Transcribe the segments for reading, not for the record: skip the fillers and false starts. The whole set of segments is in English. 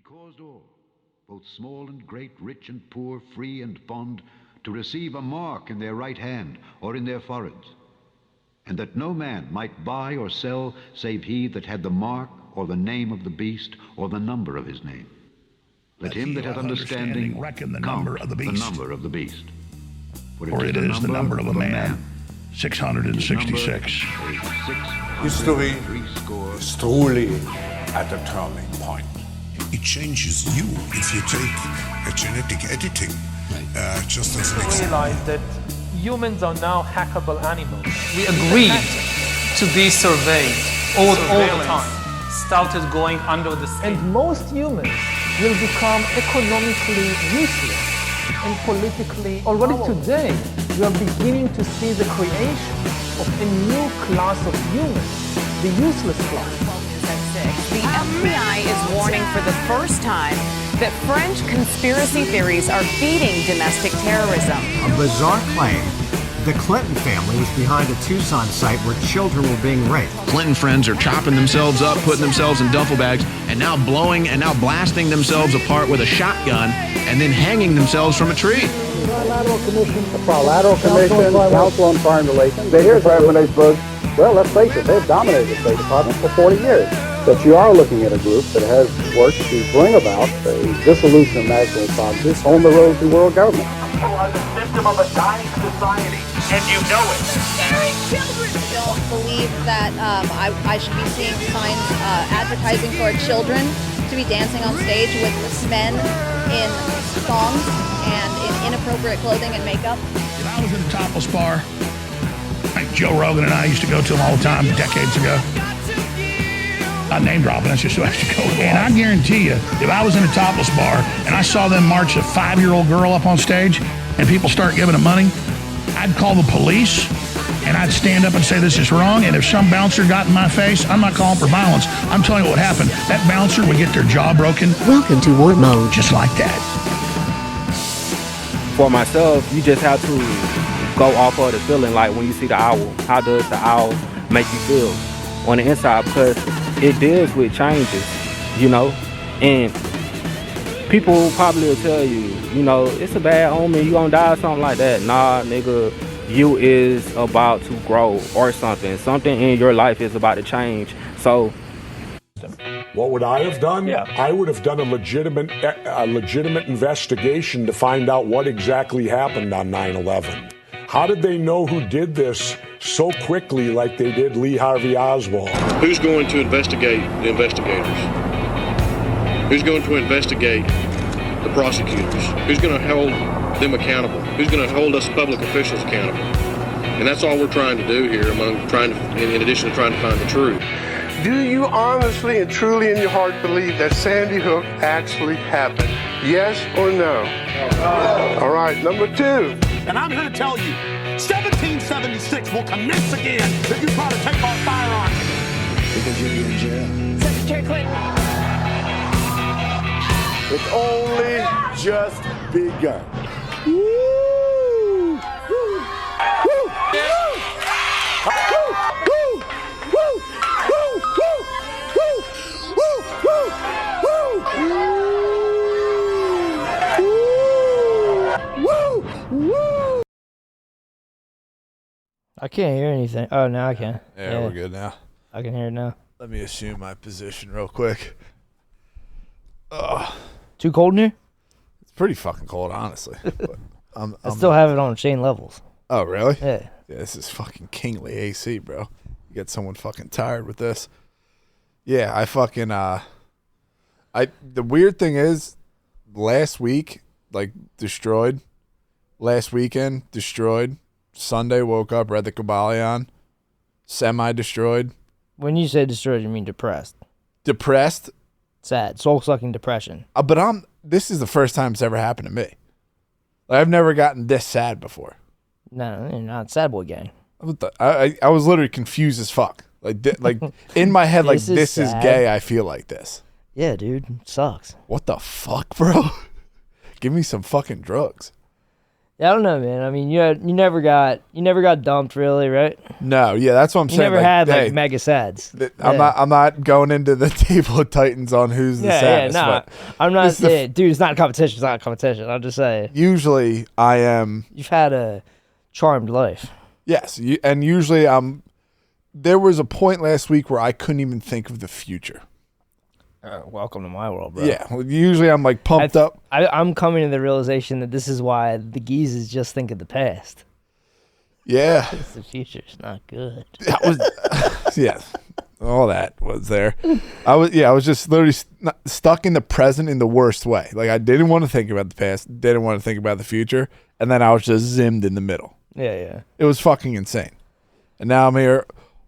He caused all, both small and great, rich and poor, free and bond, to receive a mark in their right hand or in their foreheads, and that no man might buy or sell save he that had the mark or the name of the beast or the number of his name. Let him that hath understanding reckon the number of the beast. The number of the beast. For it is the number of a man. 666. History is truly at a turning point. It changes you if you take a genetic editing, just as an example. Realize that humans are now hackable animals. We agreed to be surveyed all the time. Started going under the skin. And most humans will become economically useless and politically. Already today, we are beginning to see the creation of a new class of humans, the useless class. The FBI is warning for the first time that French conspiracy theories are feeding domestic terrorism. A bizarre claim. The Clinton family was behind a Tucson site where children were being raped. Clinton friends are chopping themselves up, putting themselves in duffel bags, and now blasting themselves apart with a shotgun, and then hanging themselves from a tree. The Trilateral Commission, Council on Foreign Relations. Here's Revelation. Well, let's face it, they've dominated the State Department for 40 years. But you are looking at a group that has worked to bring about a dissolution of national sovereignty on the road to world government. You are the symptom of a dying society, and you know it. Scaring children! I don't believe that I should be seeing signs advertising for children to be dancing on stage with men in thongs and in inappropriate clothing and makeup. If I was in a topless bar, like Joe Rogan and I used to go to them all the time decades ago. Not name dropping, that's just who I used to go with. And I guarantee you, if I was in a topless bar and I saw them march a 5-year-old girl up on stage and people start giving them money, I'd call the police and I'd stand up and say this is wrong. And if some bouncer got in my face, I'm not calling for violence. I'm telling you what happened. That bouncer would get their jaw broken. Welcome to War Mode. Just like that. For myself, you just have to go off of the feeling, like when you see the owl. How does the owl make you feel on the inside? Because it deals with changes, you know, and people probably will tell you, you know, it's a bad omen, you gonna die or something like that. Nah, nigga, you is about to grow or something. Something in your life is about to change. So what would I have done? Yeah. I would have done a legitimate investigation to find out what exactly happened on 9/11. How did they know who did this so quickly like they did Lee Harvey Oswald? Who's going to investigate the investigators? Who's going to investigate the prosecutors? Who's going to hold them accountable? Who's going to hold us public officials accountable? And that's all we're trying to do here, in addition to trying to find the truth. Do you honestly and truly in your heart believe that Sandy Hook actually happened? Yes or no? No. All right, number 2. And I'm here to tell you, 1776 will commence again if you try to take our firearms. Because you're in jail. Secretary Clinton. It's only just begun. Woo! Woo! Woo! I can't hear anything. Oh, now I can. Yeah, we're good now. I can hear it now. Let me assume my position real quick. Too cold in here? It's pretty fucking cold, honestly. But I still have it on chain levels. Oh, really? Yeah. This is fucking kingly AC, bro. You get someone fucking tired with this. Yeah, I fucking, the weird thing is, last week, like, destroyed. Last weekend, destroyed. Sunday, woke up, read the Kabbalion. Semi-destroyed. When you say destroyed, you mean depressed. Depressed? Sad. Soul-sucking depression. But this is the first time it's ever happened to me. Like, I've never gotten this sad before. No, you're not sad boy gang. I was literally confused as fuck. Like in my head, like, this is gay, I feel like this. Yeah, dude. It sucks. What the fuck, bro? Give me some fucking drugs. Yeah, I don't know, man. I mean, you never got dumped, really, right? No, yeah, that's what I'm You saying. never had hey, like mega sads. I'm not going into the table of Titans on who's the saddest. Yeah, no, I'm not saying, dude. It's not a competition. It's not a competition. I'm just saying. Usually, I am. You've had a charmed life. Yes, and usually there was a point last week where I couldn't even think of the future. Welcome to my world, bro. Yeah, usually I'm like pumped up. I'm coming to the realization that this is why the geezes just think of the past. Yeah. The future's not good. That was, yeah, all that was there. I was just literally stuck in the present in the worst way. Like I didn't want to think about the past, didn't want to think about the future, and then I was just zimmed in the middle. Yeah. It was fucking insane. And now I'm here,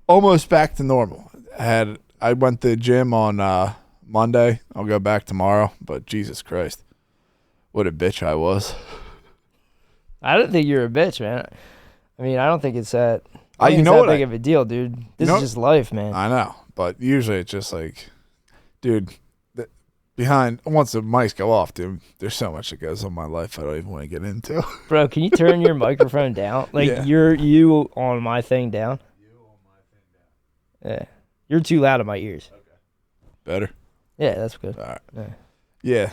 almost back to normal. I went to the gym on Monday. I'll go back tomorrow, but Jesus Christ, what a bitch I was. I don't think you're a bitch, man. I mean, I don't think it's that. You know what? Big of a deal, dude. This is just life, man. I know, but usually it's just like, dude, once the mics go off, dude, there's so much that goes on in my life I don't even want to get into. Bro, can you turn your microphone down? Like you on my thing down. Yeah, you're too loud in my ears. Better. Yeah, that's good. All right. Yeah.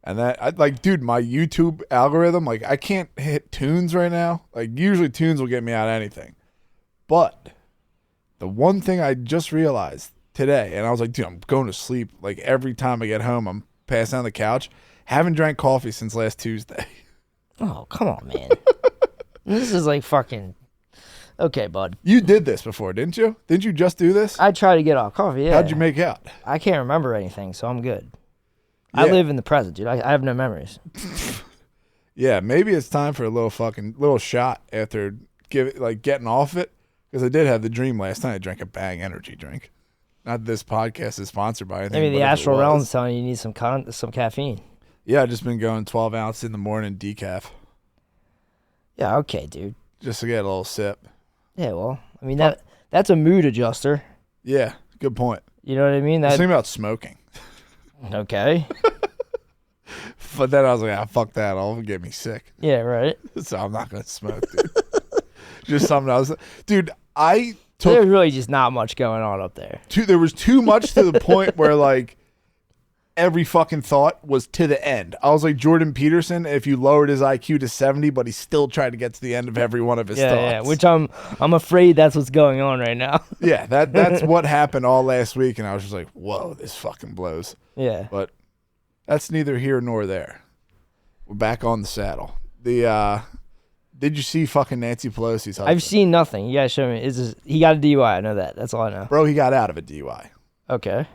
And that, dude, my YouTube algorithm, like, I can't hit tunes right now. Like, usually tunes will get me out of anything. But the one thing I just realized today, and I was like, dude, I'm going to sleep. Like, every time I get home, I'm passing on the couch. Haven't drank coffee since last Tuesday. Oh, come on, man. This is like fucking... Okay, bud. You did this before, didn't you? Didn't you just do this? I tried to get off coffee, yeah. How'd you make out? I can't remember anything, so I'm good. Yeah. I live in the present, dude. I have no memories. Yeah, maybe it's time for a little shot after getting off it. Because I did have the dream last night. I drank a Bang energy drink. Not this podcast is sponsored by anything. Maybe the astral realm's telling you need some caffeine. Yeah, I've just been going 12 ounce in the morning decaf. Yeah, okay, dude. Just to get a little sip. Yeah, well, I mean, that's a mood adjuster. Yeah, good point. You know what I mean? I was thinking about smoking. Okay. But then I was like, fuck that. It'll get me sick. Yeah, right. So I'm not going to smoke, dude. Just something else. Dude, there's really just not much going on up there. There was too much to the point where, like, every fucking thought was to the end. I was like Jordan Peterson if you lowered his IQ to 70, but he still tried to get to the end of every one of his thoughts. Yeah, which I'm afraid that's what's going on right now. Yeah, that's what happened all last week, and I was just like, whoa, this fucking blows. Yeah. But that's neither here nor there. We're back on the saddle. Did you see fucking Nancy Pelosi's husband? I've seen nothing. You guys show me. He got a DUI. I know that. That's all I know. Bro, he got out of a DUI. Okay.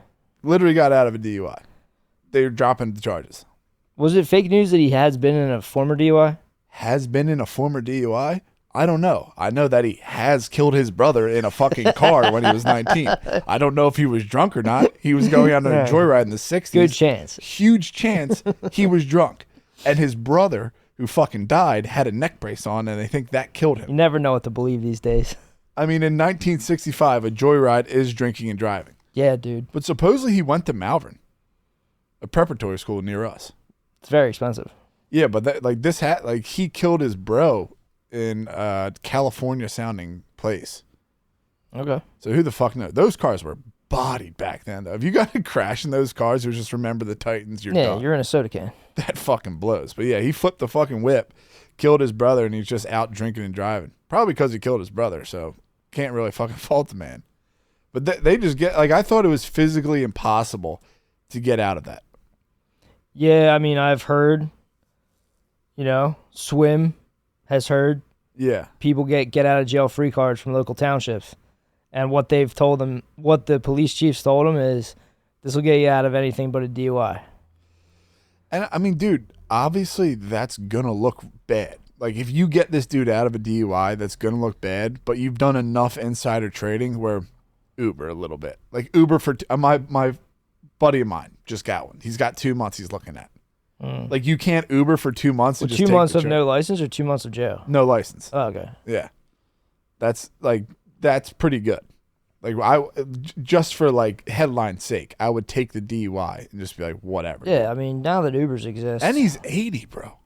Literally got out of a DUI. They're dropping the charges. Was it fake news that he has been in a former DUI? Has been in a former DUI? I don't know. I know that he has killed his brother in a fucking car when he was 19. I don't know if he was drunk or not. He was going on a joyride in the 60s. Good chance. Huge chance he was drunk. And his brother, who fucking died, had a neck brace on, and they think that killed him. You never know what to believe these days. I mean, in 1965, a joyride is drinking and driving. Yeah, dude. But supposedly he went to Malvern, a preparatory school near us. It's very expensive. Yeah, but he killed his bro in a California sounding place. Okay. So who the fuck knows? Those cars were bodied back then, though. If you got to crash in those cars or just remember the Titans, you're done. You're in a soda can. That fucking blows. But yeah, he flipped the fucking whip, killed his brother, and he's just out drinking and driving. Probably because he killed his brother, so can't really fucking fault the man. But they just get, like, I thought it was physically impossible to get out of that. Yeah, I mean, I've heard, Swim has heard. Yeah. People get out of jail free cards from local townships. And what they've told them, what the police chiefs told them is, this will get you out of anything but a DUI. And I mean, dude, obviously that's going to look bad. Like, if you get this dude out of a DUI, that's going to look bad, but you've done enough insider trading where Uber a little bit. Like, Uber for, my buddy of mine just got one. He's got 2 months he's looking at. Like, you can't Uber for 2 months. Well, 2 months of no license or 2 months of jail? No license. Oh, okay. Yeah. That's pretty good. Like, just for, like, headline's sake, I would take the DUI and just be like, whatever. Yeah, I mean, now that Ubers exist. And he's 80, bro.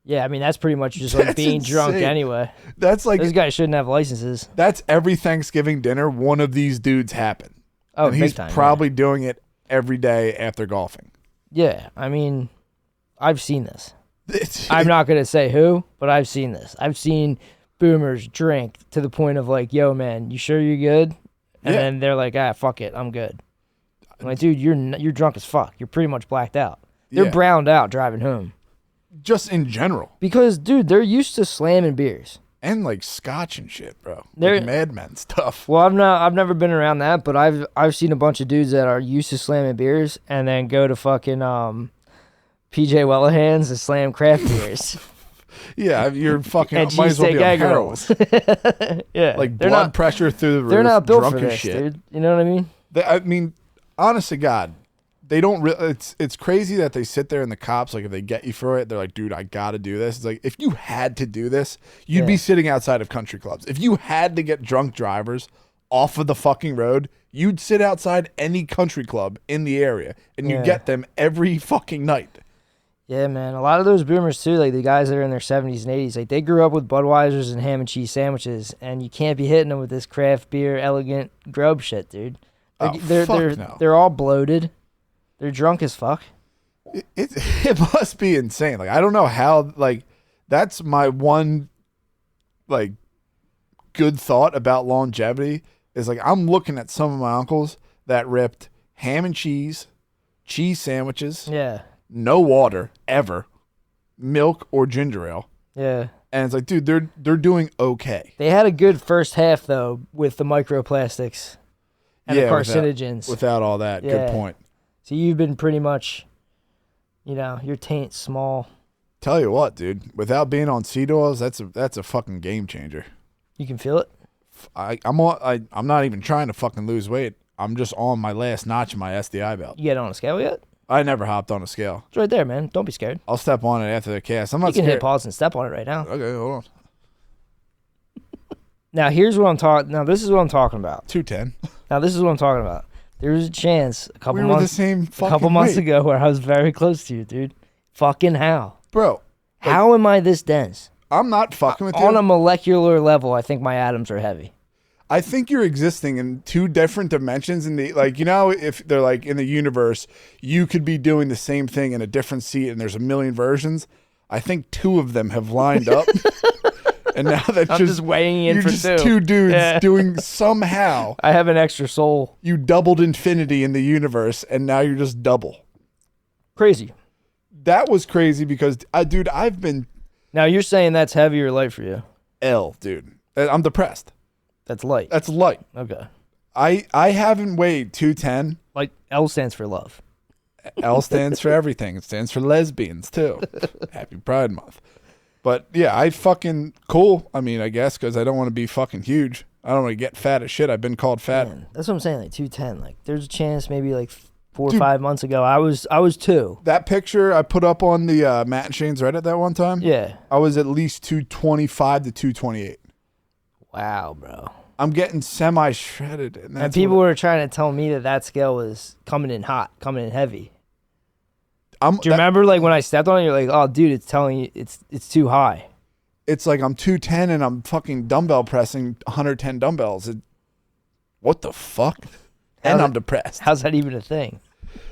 Yeah, I mean that's pretty much just like That's being drunk insane. anyway. That's like Those guys shouldn't have licenses. That's every Thanksgiving dinner. One of these dudes happen. Oh, and big he's time, probably doing it every day after golfing. Yeah, I mean, I've seen this. I'm not gonna say who, but I've seen this. I've seen boomers drink to the point of like, "Yo, man, you sure you're good?" And Yeah. then they're like, "Ah, fuck it, I'm good." I'm like, dude, you're drunk as fuck. You're pretty much blacked out. They're Yeah. browned out driving home. Just in general. Because, dude, they're used to slamming beers. And like scotch and shit, bro. They're Like Mad Men stuff. Well, I've never been around that, but I've seen a bunch of dudes that are used to slamming beers and then go to fucking PJ Wellahan's and slam craft beers. Yeah, you're fucking And might as well be cheesesteak on egg heroin. rolls. Yeah, Like they're blood not- pressure through the roof. They're not built drunk for as this, shit. dude. You know what I mean? I mean, honest to God, they don't. It's crazy that they sit there and the cops, like, if they get you for it, they're like, "Dude, I got to do this." It's like if you had to do this, you'd be Yeah. sitting outside of country clubs. If you had to get drunk drivers off of the fucking road, you'd sit outside any country club in the area, and you Yeah. get them every fucking night. Yeah, man. A lot of those boomers too, like the guys that are in their 70s and 80s, like they grew up with Budweisers and ham and cheese sandwiches, and you can't be hitting them with this craft beer, elegant grub shit, dude. Oh, fuck no. They're all bloated. They're drunk as fuck. It must be insane. Like, I don't know how. Like, that's my one like good thought about longevity is like I'm looking at some of my uncles that ripped ham and cheese sandwiches, Yeah. no water ever, milk or ginger ale, Yeah. and it's like, dude, they're doing okay. They had a good first half though with the microplastics and the carcinogens. Without all that, good Yeah. point. So you've been pretty much, your taint's small. Tell you what, dude, without being on seed oils, that's a fucking game changer. You can feel it. I'm not even trying to fucking lose weight. I'm just on my last notch of my SDI belt. You get on a scale yet? I never hopped on a scale. It's right there, man. Don't be scared. I'll step on it after the cast. I'm not You can scared. hit pause and step on it right now. Okay, hold on. Now here's what I'm talking. Now this is what I'm talking about. 210. Now this is what I'm talking about. There was a chance a couple We were the months, same a couple fucking months weight. ago where I was very close to you, dude. Fucking how, bro? How am I this dense? I'm not fucking with you. On a molecular level, I think my atoms are heavy. I think you're existing in two different dimensions. In the if they're like in the universe, you could be doing the same thing in a different seat, and there's a million versions. I think two of them have lined up, and now that's I'm just weighing in you're for just two. dudes Yeah. doing somehow. I have an extra soul. You doubled infinity in the universe, and now you're just double. Crazy. That was crazy because, dude, I've been Now you're saying that's heavy or light for you? L, dude. I'm depressed. That's light. That's light. Okay. I haven't weighed 210. Like L stands for love. L stands for everything. It stands for lesbians too. Happy Pride Month. But yeah, I fucking cool. I mean, I guess because I don't want to be fucking huge. I don't want to get fat as shit. I've been called fat. Man, that's what I'm saying. Like 210. Like there's a chance maybe like 4 or Dude. 5 months ago I was 2. That picture I put up on the Matt and Shane's Reddit that one time. Yeah. I was at least 225 to 228. Wow, bro. I'm getting semi shredded, And people were trying to tell me that scale was coming in hot, coming in heavy. Do you remember like when I stepped on it? You're like, "Oh, dude, it's telling you it's too high." It's like I'm 210 and I'm fucking dumbbell pressing 110 dumbbells. What the fuck? And I'm depressed. How's that even a thing?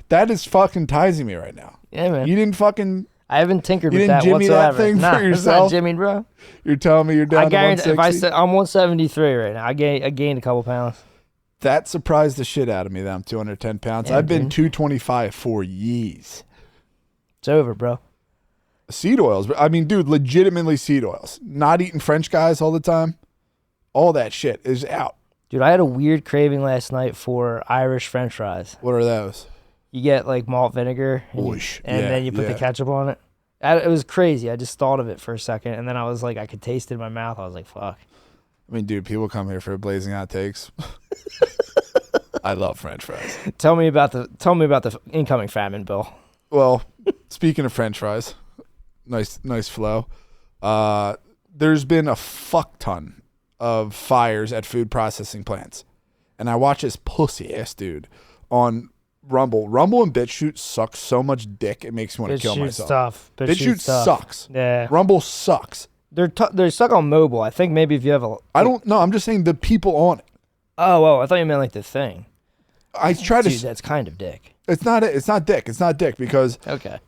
That is fucking tizing me right now. Yeah, man. You didn't fucking. I haven't tinkered You with didn't that jimmy that whatsoever. thing nah, for yourself? It's not Jimmy, bro. You're telling me you're down I to guarantee 160? I'm 173 right now. I gained a couple pounds. That surprised the shit out of me that I'm 210 pounds. Yeah, I've been dude. 225 for years. It's over, bro. Seed oils. I mean, dude, legitimately seed oils. Not eating French guys all the time. All that shit is out. Dude, I had a weird craving last night for Irish French fries. What are those? You get like malt vinegar and, Whoosh. and Yeah, then you put the yeah. ketchup on it. It was crazy. I just thought of it for a second, and then I was like, I could taste it in my mouth. I was like, fuck. I mean, dude, people come here for blazing hot takes. I love French fries. Tell me about the incoming famine, Bill. Well, speaking of French fries, nice flow. There's been a fuck ton of fires at food processing plants, and I watch this pussy ass dude on Rumble and BitChute suck so much dick it makes me want to kill myself. Tough. BitChute sucks. Yeah. Rumble sucks. They're stuck on mobile. I think maybe if you have a. I don't know. I'm just saying the people on it. Oh, I thought you meant like the thing. I try to. Dude, that's kind of dick. It's not dick. It's not dick because. Okay.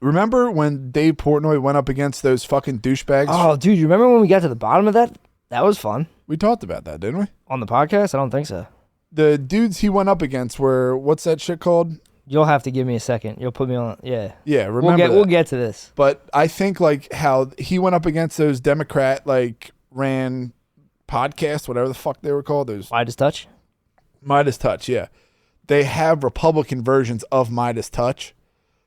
Remember when Dave Portnoy went up against those fucking douchebags? Oh, dude, you remember when we got to the bottom of that? That was fun. We talked about that, didn't we? On the podcast? I don't think so. The dudes he went up against were, what's that shit called? You'll have to give me a second. You'll put me on. Yeah. Yeah, remember We'll get to this. But I think like how he went up against those Democrat like ran podcasts, whatever the fuck they were called. Those Midas Touch? Midas Touch, yeah. They have Republican versions of Midas Touch,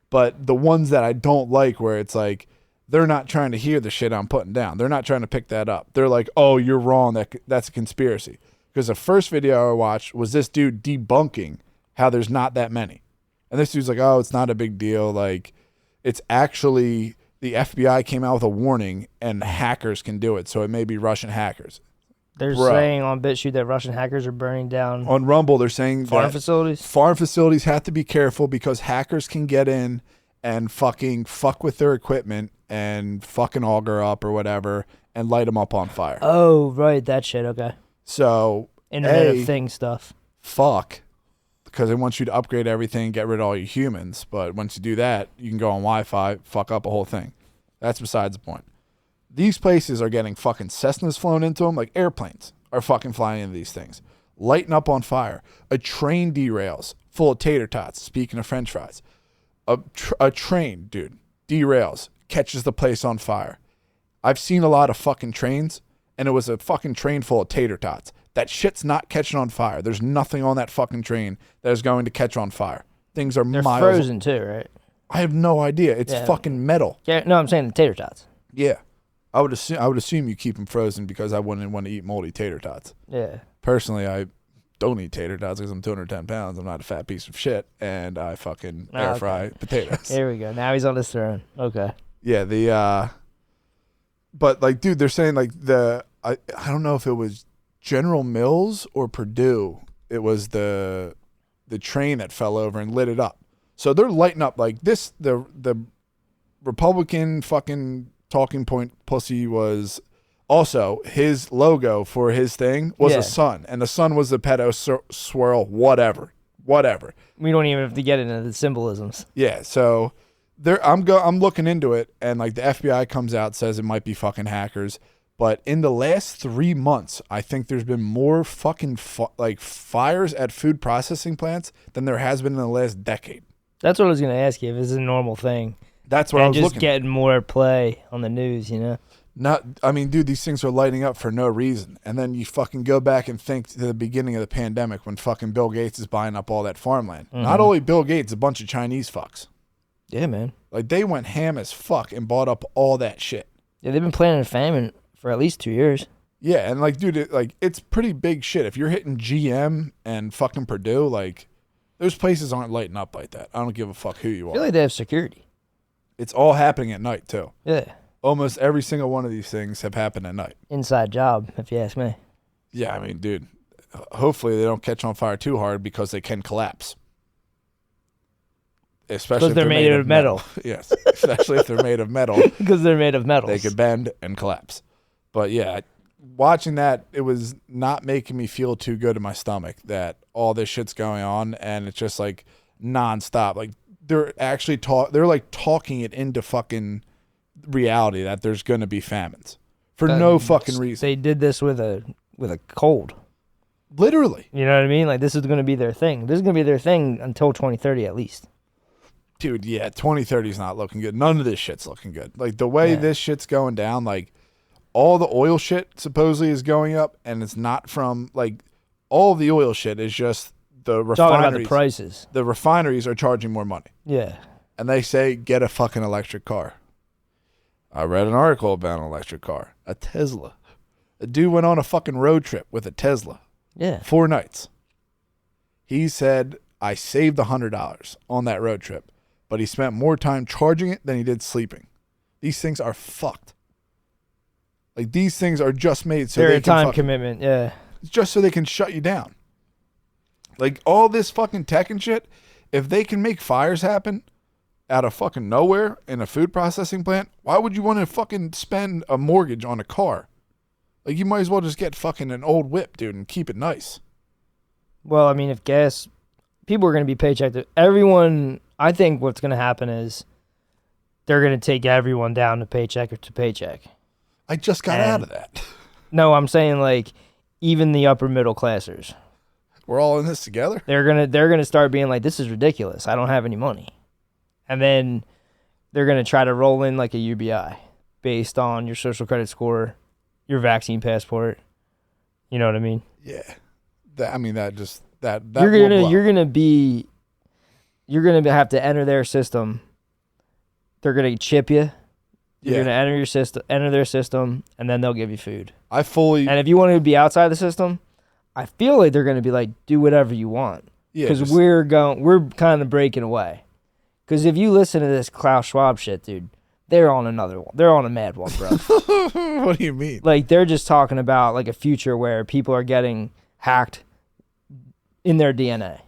but the ones that I don't like where it's like they're not trying to hear the shit I'm putting down. They're not trying to pick that up. They're like, oh, you're wrong. That's a conspiracy. Because the first video I watched was this dude debunking how there's not that many. And this dude's like, oh, it's not a big deal. Like, it's actually the FBI came out with a warning and hackers can do it. So it may be Russian hackers. They're saying on BitChute that Russian hackers are burning down. On Rumble, they're saying farm facilities. Farm facilities have to be careful because hackers can get in and fucking fuck with their equipment and fucking auger up or whatever and light them up on fire. Oh, right. That shit. Okay. So, Internet of Things stuff. Fuck. Because it wants you to upgrade everything, get rid of all your humans. But once you do that, you can go on Wi-Fi, fuck up a whole thing. That's besides the point. These places are getting fucking Cessnas flown into them, like airplanes are fucking flying into these things. Lighting up on fire. A train derails full of tater tots, speaking of french fries. A train, dude, derails, catches the place on fire. I've seen a lot of fucking trains, and it was a fucking train full of tater tots. That shit's not catching on fire. There's nothing on that fucking train that is going to catch on fire. Things are They're miles. frozen too, right? I have no idea. It's fucking metal. Yeah, no, I'm saying the tater tots. Yeah, I would assume you keep them frozen because I wouldn't want to eat moldy tater tots. Yeah. Personally, I don't eat tater tots because I'm 210 pounds. I'm not a fat piece of shit, and I fucking air fry potatoes. Here we go. Now he's on his throne. Okay. Yeah, but like, dude, they're saying like I don't know if it was General Mills or Purdue. It was the train that fell over and lit it up. So they're lighting up like this. The Republican fucking talking point pussy was also his logo for his thing was a sun, and the sun was the pedo swirl, whatever. We don't even have to get into the symbolisms. Yeah, so I'm looking into it, and like the FBI comes out, says it might be fucking hackers. But in the last 3 months, I think there's been more fucking fires at food processing plants than there has been in the last decade. That's what I was going to ask you, if this is a normal thing. That's what I was just looking. Getting more play on the news, you know? I mean, dude, these things are lighting up for no reason. And then you fucking go back and think to the beginning of the pandemic when fucking Bill Gates is buying up all that farmland. Mm-hmm. Not only Bill Gates, a bunch of Chinese fucks. Yeah, man. Like, they went ham as fuck and bought up all that shit. Yeah, they've been planning a famine for at least 2 years. Yeah, and like, dude, it's pretty big shit. If you're hitting GM and fucking Purdue, like, those places aren't lighting up like that. I don't give a fuck who you are. I feel like they have security. It's all happening at night, too. Yeah. Almost every single one of these things have happened at night. Inside job, if you ask me. Yeah, I mean, dude, hopefully they don't catch on fire too hard because they can collapse. Especially because they're made of metal. Yes, especially if they're made of metal. Because they're made of metals. They could bend and collapse. But yeah, watching that, it was not making me feel too good in my stomach that all this shit's going on, and it's just like nonstop. Like they're actually they're like talking it into fucking reality that there's going to be famines for no fucking reason. They did this with a cold. Literally. You know what I mean? Like this is going to be their thing. This is going to be their thing until 2030 at least. Dude, yeah, 2030 is not looking good. None of this shit's looking good. Like the way this shit's going down, like all the oil shit supposedly is going up, and it's not from like all of the oil shit is just the refineries. Talking about the prices. The refineries are charging more money. Yeah. And they say get a fucking electric car. I read an article about an electric car, a Tesla. A dude went on a fucking road trip with a Tesla. Yeah. 4 nights. He said, I saved $100 on that road trip, but he spent more time charging it than he did sleeping. These things are fucked. Like, these things are just made so they're they a can time commitment, yeah. Just so they can shut you down. Like, all this fucking tech and shit, if they can make fires happen out of fucking nowhere in a food processing plant, why would you want to fucking spend a mortgage on a car? Like, you might as well just get fucking an old whip, dude, and keep it nice. Well, I mean, if gas, people are going to be paycheck to everyone. I think what's going to happen is they're going to take everyone down to paycheck to paycheck. I just got out of that. No, I'm saying like even the upper middle classers. We're all in this together. They're gonna start being like, this is ridiculous. I don't have any money, and then they're gonna try to roll in like a UBI based on your social credit score, your vaccine passport. You know what I mean? Yeah. That You're gonna have to enter their system. They're gonna chip you. You're gonna enter their system, and then they'll give you food. And if you want to be outside the system, I feel like they're gonna be like, do whatever you want. Yeah, because we're kind of breaking away. Because if you listen to this Klaus Schwab shit, dude, they're on another one. They're on a mad one, bro. What do you mean? Like, they're just talking about like a future where people are getting hacked in their DNA.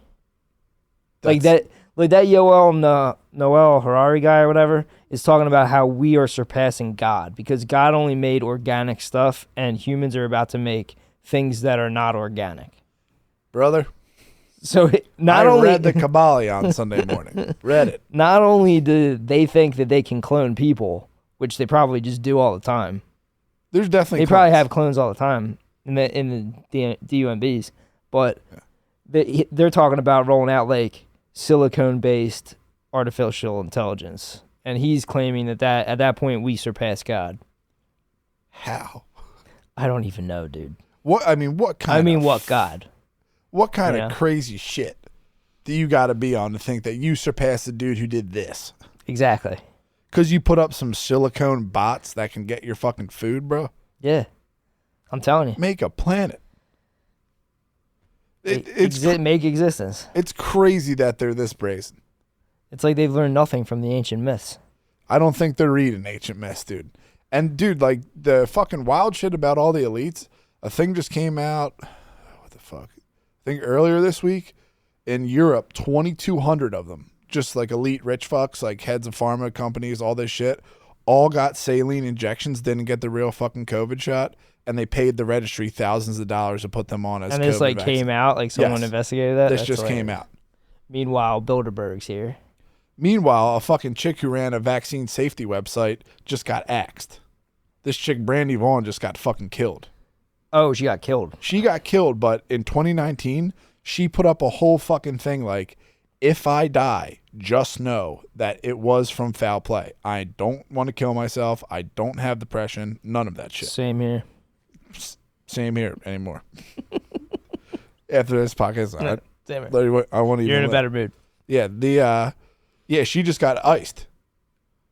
Like that Noel Harari guy or whatever is talking about how we are surpassing God because God only made organic stuff and humans are about to make things that are not organic. Brother. So I read the Kabbalah on Sunday morning. Read it. Not only do they think that they can clone people, which they probably just do all the time. There's definitely they probably have clones all the time in the DUMBs, but they're talking about rolling out like silicone-based artificial intelligence, and he's claiming that at that point we surpass God. How? I don't even know, dude. What God? What kind of crazy shit do you got to be on to think that you surpass the dude who did this? Exactly. Because you put up some silicone bots that can get your fucking food, bro? Yeah. I'm telling you. Make a planet. Make existence. It's crazy that they're this brazen. It's like they've learned nothing from the ancient myths. I don't think they're reading ancient myths, dude. And, dude, like, the fucking wild shit about all the elites, a thing just came out, what the fuck? I think earlier this week, in Europe, 2,200 of them, just like elite rich fucks, like heads of pharma companies, all this shit, all got saline injections, didn't get the real fucking COVID shot, and they paid the registry thousands of dollars to put them on as COVID And this like vaccine. came out, like someone investigated that? This just came out. Meanwhile, Bilderberg's here. Meanwhile, a fucking chick who ran a vaccine safety website just got axed. This chick, Brandy Vaughn, just got fucking killed. Oh, she got killed. She got killed, but in 2019, she put up a whole fucking thing like, if I die, just know that it was from foul play. I don't want to kill myself. I don't have depression. None of that shit. Same here. Same here anymore. After this podcast, Same here. I want to. You're in a better mood. Yeah, she just got iced.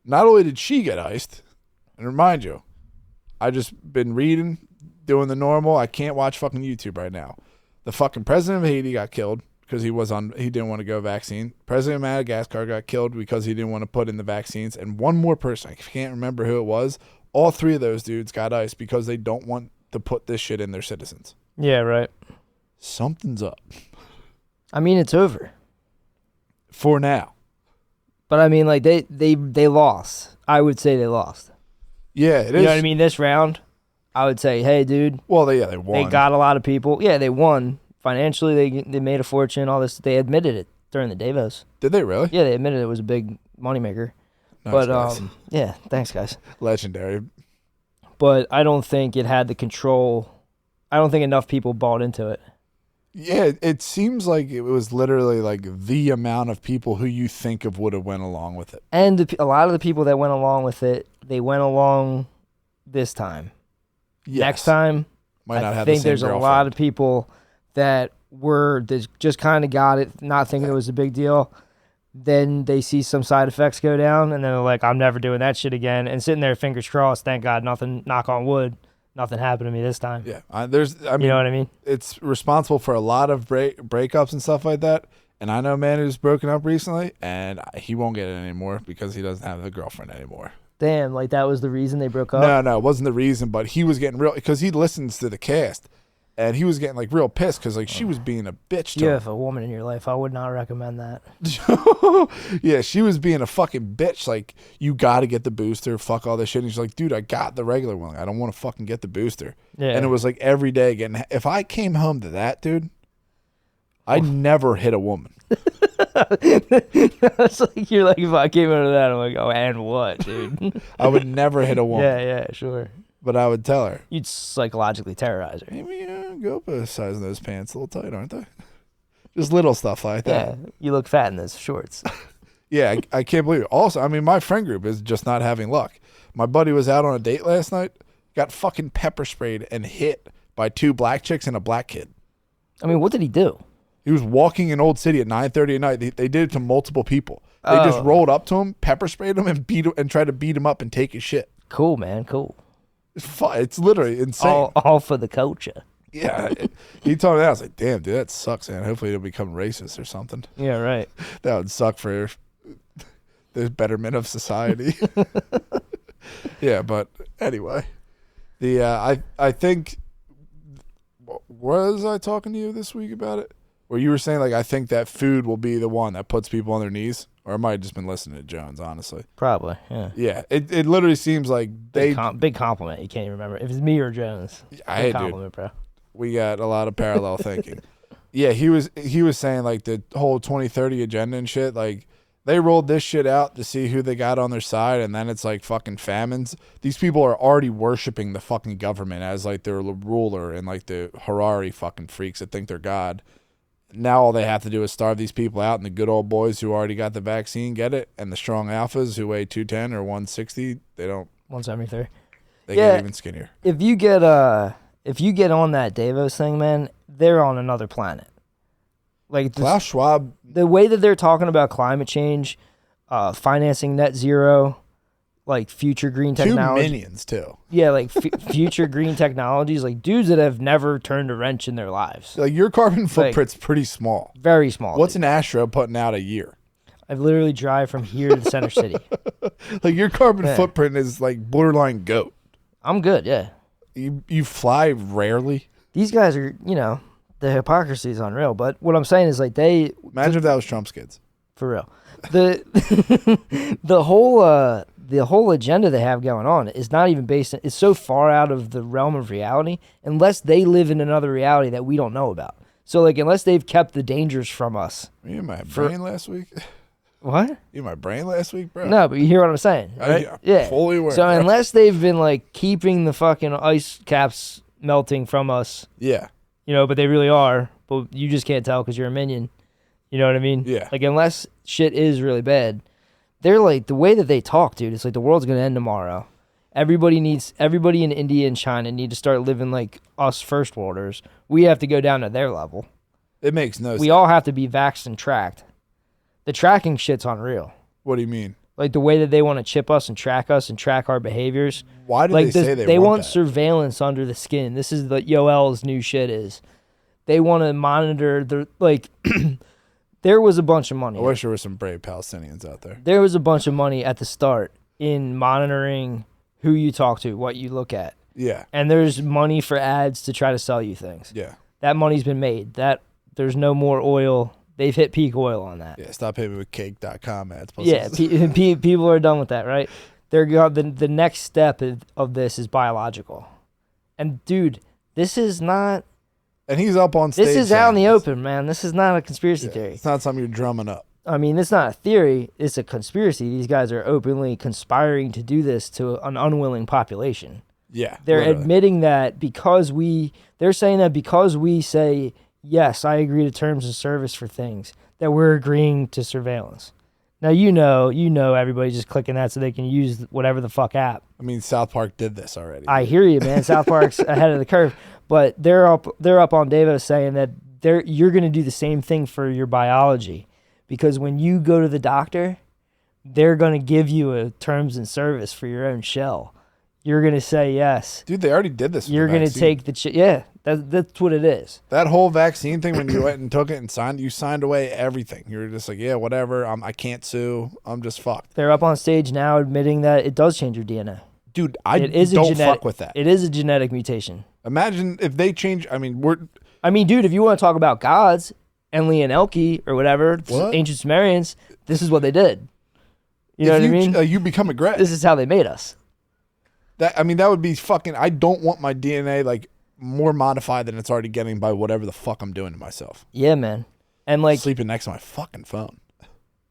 Not only did she get iced, and remind you, I just been reading, doing the normal. I can't watch fucking YouTube right now. The fucking president of Haiti got killed because he didn't want to go vaccine. President of Madagascar got killed because he didn't want to put in the vaccines. And one more person, I can't remember who it was. All three of those dudes got iced because they don't want to put this shit in their citizens. Yeah, right. Something's up. I mean, it's over. For now. But I mean, like they lost. I would say they lost. Yeah, it is. You know what I mean? This round, I would say, hey, dude. Well, they won. They got a lot of people. Yeah, they won. Financially, they made a fortune, all this. They admitted it during the Davos. Did they really? Yeah, they admitted it was a big moneymaker. Nice, but, guys. yeah, thanks, guys. Legendary. But I don't think it had the control. I don't think enough people bought into it. Yeah, it seems like it was literally like the amount of people who you think of would have went along with it. And a lot of the people that went along with it, they went along this time. Yes. Next time, I think there's a lot of people that just kind of got it, not thinking it was a big deal. Then they see some side effects go down, and they're like, I'm never doing that shit again. And sitting there, fingers crossed, thank God, nothing, knock on wood, nothing happened to me this time. Yeah, I mean, you know what I mean? It's responsible for a lot of breakups and stuff like that. And I know a man who's broken up recently, and he won't get it anymore because he doesn't have a girlfriend anymore. Damn, like that was the reason they broke up? No, it wasn't the reason, but he was getting real, because he listens to the cast, And he was getting like real pissed because like she was being a bitch to You him. have a woman in your life. I would not recommend that. Yeah, she was being a fucking bitch. Like, you got to get the booster. Fuck all this shit. And he's like, dude, I got the regular one. I don't want to fucking get the booster. Yeah. And it was like every day getting. If I came home to that, dude, I'd never hit a woman. It's like you're like, if I came out of that, I'm like, oh, and what, dude? I would never hit a woman. Yeah, sure. But I would tell her. You'd psychologically terrorize her. Maybe go up a size of those pants a little tight, aren't they? Just little stuff like that. Yeah, you look fat in those shorts. Yeah, I can't believe it. Also, I mean, my friend group is just not having luck. My buddy was out on a date last night, got fucking pepper sprayed and hit by 2 black chicks and a black kid. I mean, what did he do? He was walking in Old City at 9:30 at night. They did it to multiple people. They just rolled up to him, pepper sprayed him, and beat him and tried to beat him up and take his shit. Cool, man. Cool. It's fun. It's literally insane. All for the culture. Yeah. He told me that. I was like, damn, dude, that sucks, man. Hopefully he'll become racist or something. Yeah, right. That would suck for the betterment of society. Yeah, but anyway. I think, was I talking to you this week about it? Where you were saying, like, I think that food will be the one that puts people on their knees? Or I might have just been listening to Jones, honestly. Probably, yeah. Yeah, it literally seems like big compliment. You can't even remember. If it's me or Jones, big compliment, bro. We got a lot of parallel thinking. Yeah, he was saying, like, the whole 2030 agenda and shit, like, they rolled this shit out to see who they got on their side, and then it's like fucking famines. These people are already worshiping the fucking government as like their ruler and like the Harari fucking freaks that think they're God. Now all they have to do is starve these people out, and the good old boys who already got the vaccine get it, and the strong alphas who weigh 210 or 160, they don't. 173. They get even skinnier. If you get on that Davos thing, man, they're on another planet. Like Klaus Schwab, the way that they're talking about climate change, financing net zero, like future green technology. 2 minions too. Yeah, like future green technologies, like dudes that have never turned a wrench in their lives. Like your carbon footprint's pretty small. Very small. What's an Astro putting out a year? I literally drive from here to the center city. Like your carbon footprint is like borderline goat. I'm good, yeah. You fly rarely. These guys are, the hypocrisy is unreal. But what I'm saying is like imagine if that was Trump's kids. For real. The whole agenda they have going on is not even it's so far out of the realm of reality unless they live in another reality that we don't know about. So like unless they've kept the dangers from us. Were you in my brain last week? What? You in my brain last week, bro? No, but you hear what I'm saying, right? Yeah. Fully aware. So unless they've been like keeping the fucking ice caps melting from us. Yeah. But they really are. But you just can't tell because you're a minion. You know what I mean? Yeah. Like, unless shit is really bad, they're like, the way that they talk, dude, it's like the world's going to end tomorrow. Everybody in India and China need to start living like us first worlders. We have to go down to their level. It makes no sense. We all have to be vaxxed and tracked. The tracking shit's unreal. What do you mean? Like the way that they want to chip us and track our behaviors. Why do they say they want that? surveillance under the skin. This is what Yoel's new shit is. They want to monitor there was a bunch of money. I wish there were some brave Palestinians out there. There was a bunch of money at the start in monitoring who you talk to, what you look at. Yeah. And there's money for ads to try to sell you things. Yeah. That money's been made. There's no more oil. They've hit peak oil on that. Yeah, stop hitting me with cake.com ads. Yeah, people are done with that, right? The next step of this is biological. And dude, this is not... And he's up on stage. This is out in the open, man. This is not a conspiracy theory. It's not something you're drumming up. I mean, it's not a theory. It's a conspiracy. These guys are openly conspiring to do this to an unwilling population. Yeah. They're literally. admitting that they're saying that because we say, yes, I agree to terms of service for things, that we're agreeing to surveillance. Now, you know everybody just clicking that so they can use whatever the fuck app. I mean, South Park did this already. I hear you, man. South Park's ahead of the curve. But they're up on Davos saying that you're going to do the same thing for your biology. Because when you go to the doctor, they're going to give you a terms and service for your own shell. You're going to say yes. Dude, they already did this. You're going to take yeah, that's what it is. That whole vaccine thing, when you went and took it and you signed away everything. You were just like, yeah, whatever. I can't sue. I'm just fucked. They're up on stage now admitting that it does change your DNA. Dude, don't fuck with that. It is a genetic mutation. Imagine if they change. I mean, dude, if you want to talk about gods, Enlil and Elke or whatever, ancient Sumerians, this is what they did. You know what I mean? You become a Greg. This is how they made us. That would be fucking. I don't want my DNA like more modified than it's already getting by whatever the fuck I'm doing to myself. Yeah, man. And like sleeping next to my fucking phone.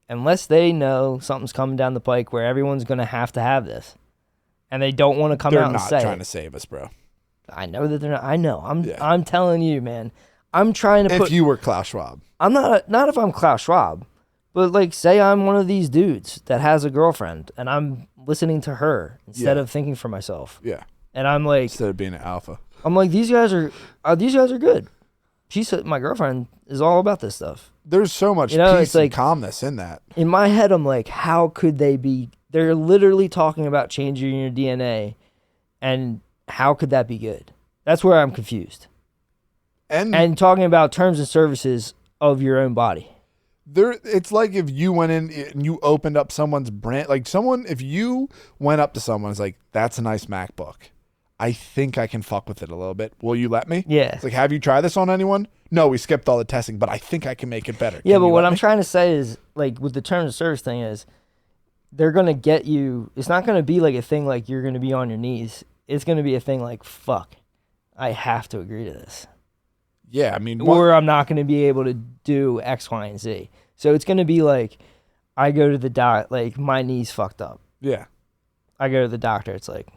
Unless they know something's coming down the pike where everyone's gonna have this, and they don't want to come out and say, they're not trying to save us, bro. I know that they're not. I know. I'm telling you, man. I'm trying to. If you were Klaus Schwab, I'm not if I'm Klaus Schwab, but like say I'm one of these dudes that has a girlfriend and I'm listening to her instead of thinking for myself. Yeah. And I'm like, instead of being an alpha, I'm like, these guys are good. She said my girlfriend is all about this stuff. There's so much peace and calmness in that. In my head, I'm like, how could they be? They're literally talking about changing your DNA, and how could that be good? That's where I'm confused. And talking about terms and services of your own body. It's like if you went in and you opened up someone's brand, like if you went up to someone, it's like, that's a nice MacBook. I think I can fuck with it a little bit. Will you let me? Yeah. It's like, have you tried this on anyone? No, we skipped all the testing, but I think I can make it better. Yeah, but what I'm trying to say is, like, with the terms of service thing is, they're going to get you, it's not going to be like a thing like you're going to be on your knees. It's going to be a thing like, fuck, I have to agree to this. Yeah, I mean. Or I'm not going to be able to do X, Y, and Z. So it's going to be like, I go to the doc, like, my knee's fucked up. Yeah. I go to the doctor, it's like,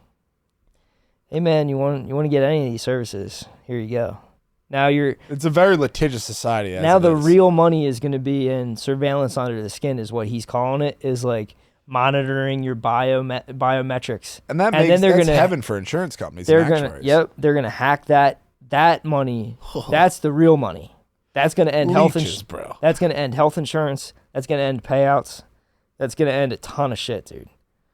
hey man, you want to get any of these services? Here you go. Now it's a very litigious society. Now the real money is going to be in surveillance under the skin, is what he's calling it. Is like monitoring your biometrics, and that's heaven for insurance companies. They're gonna hack that money. That's the real money. That's gonna end health insurance, bro. That's gonna end health insurance. That's gonna end payouts. That's gonna end a ton of shit, dude.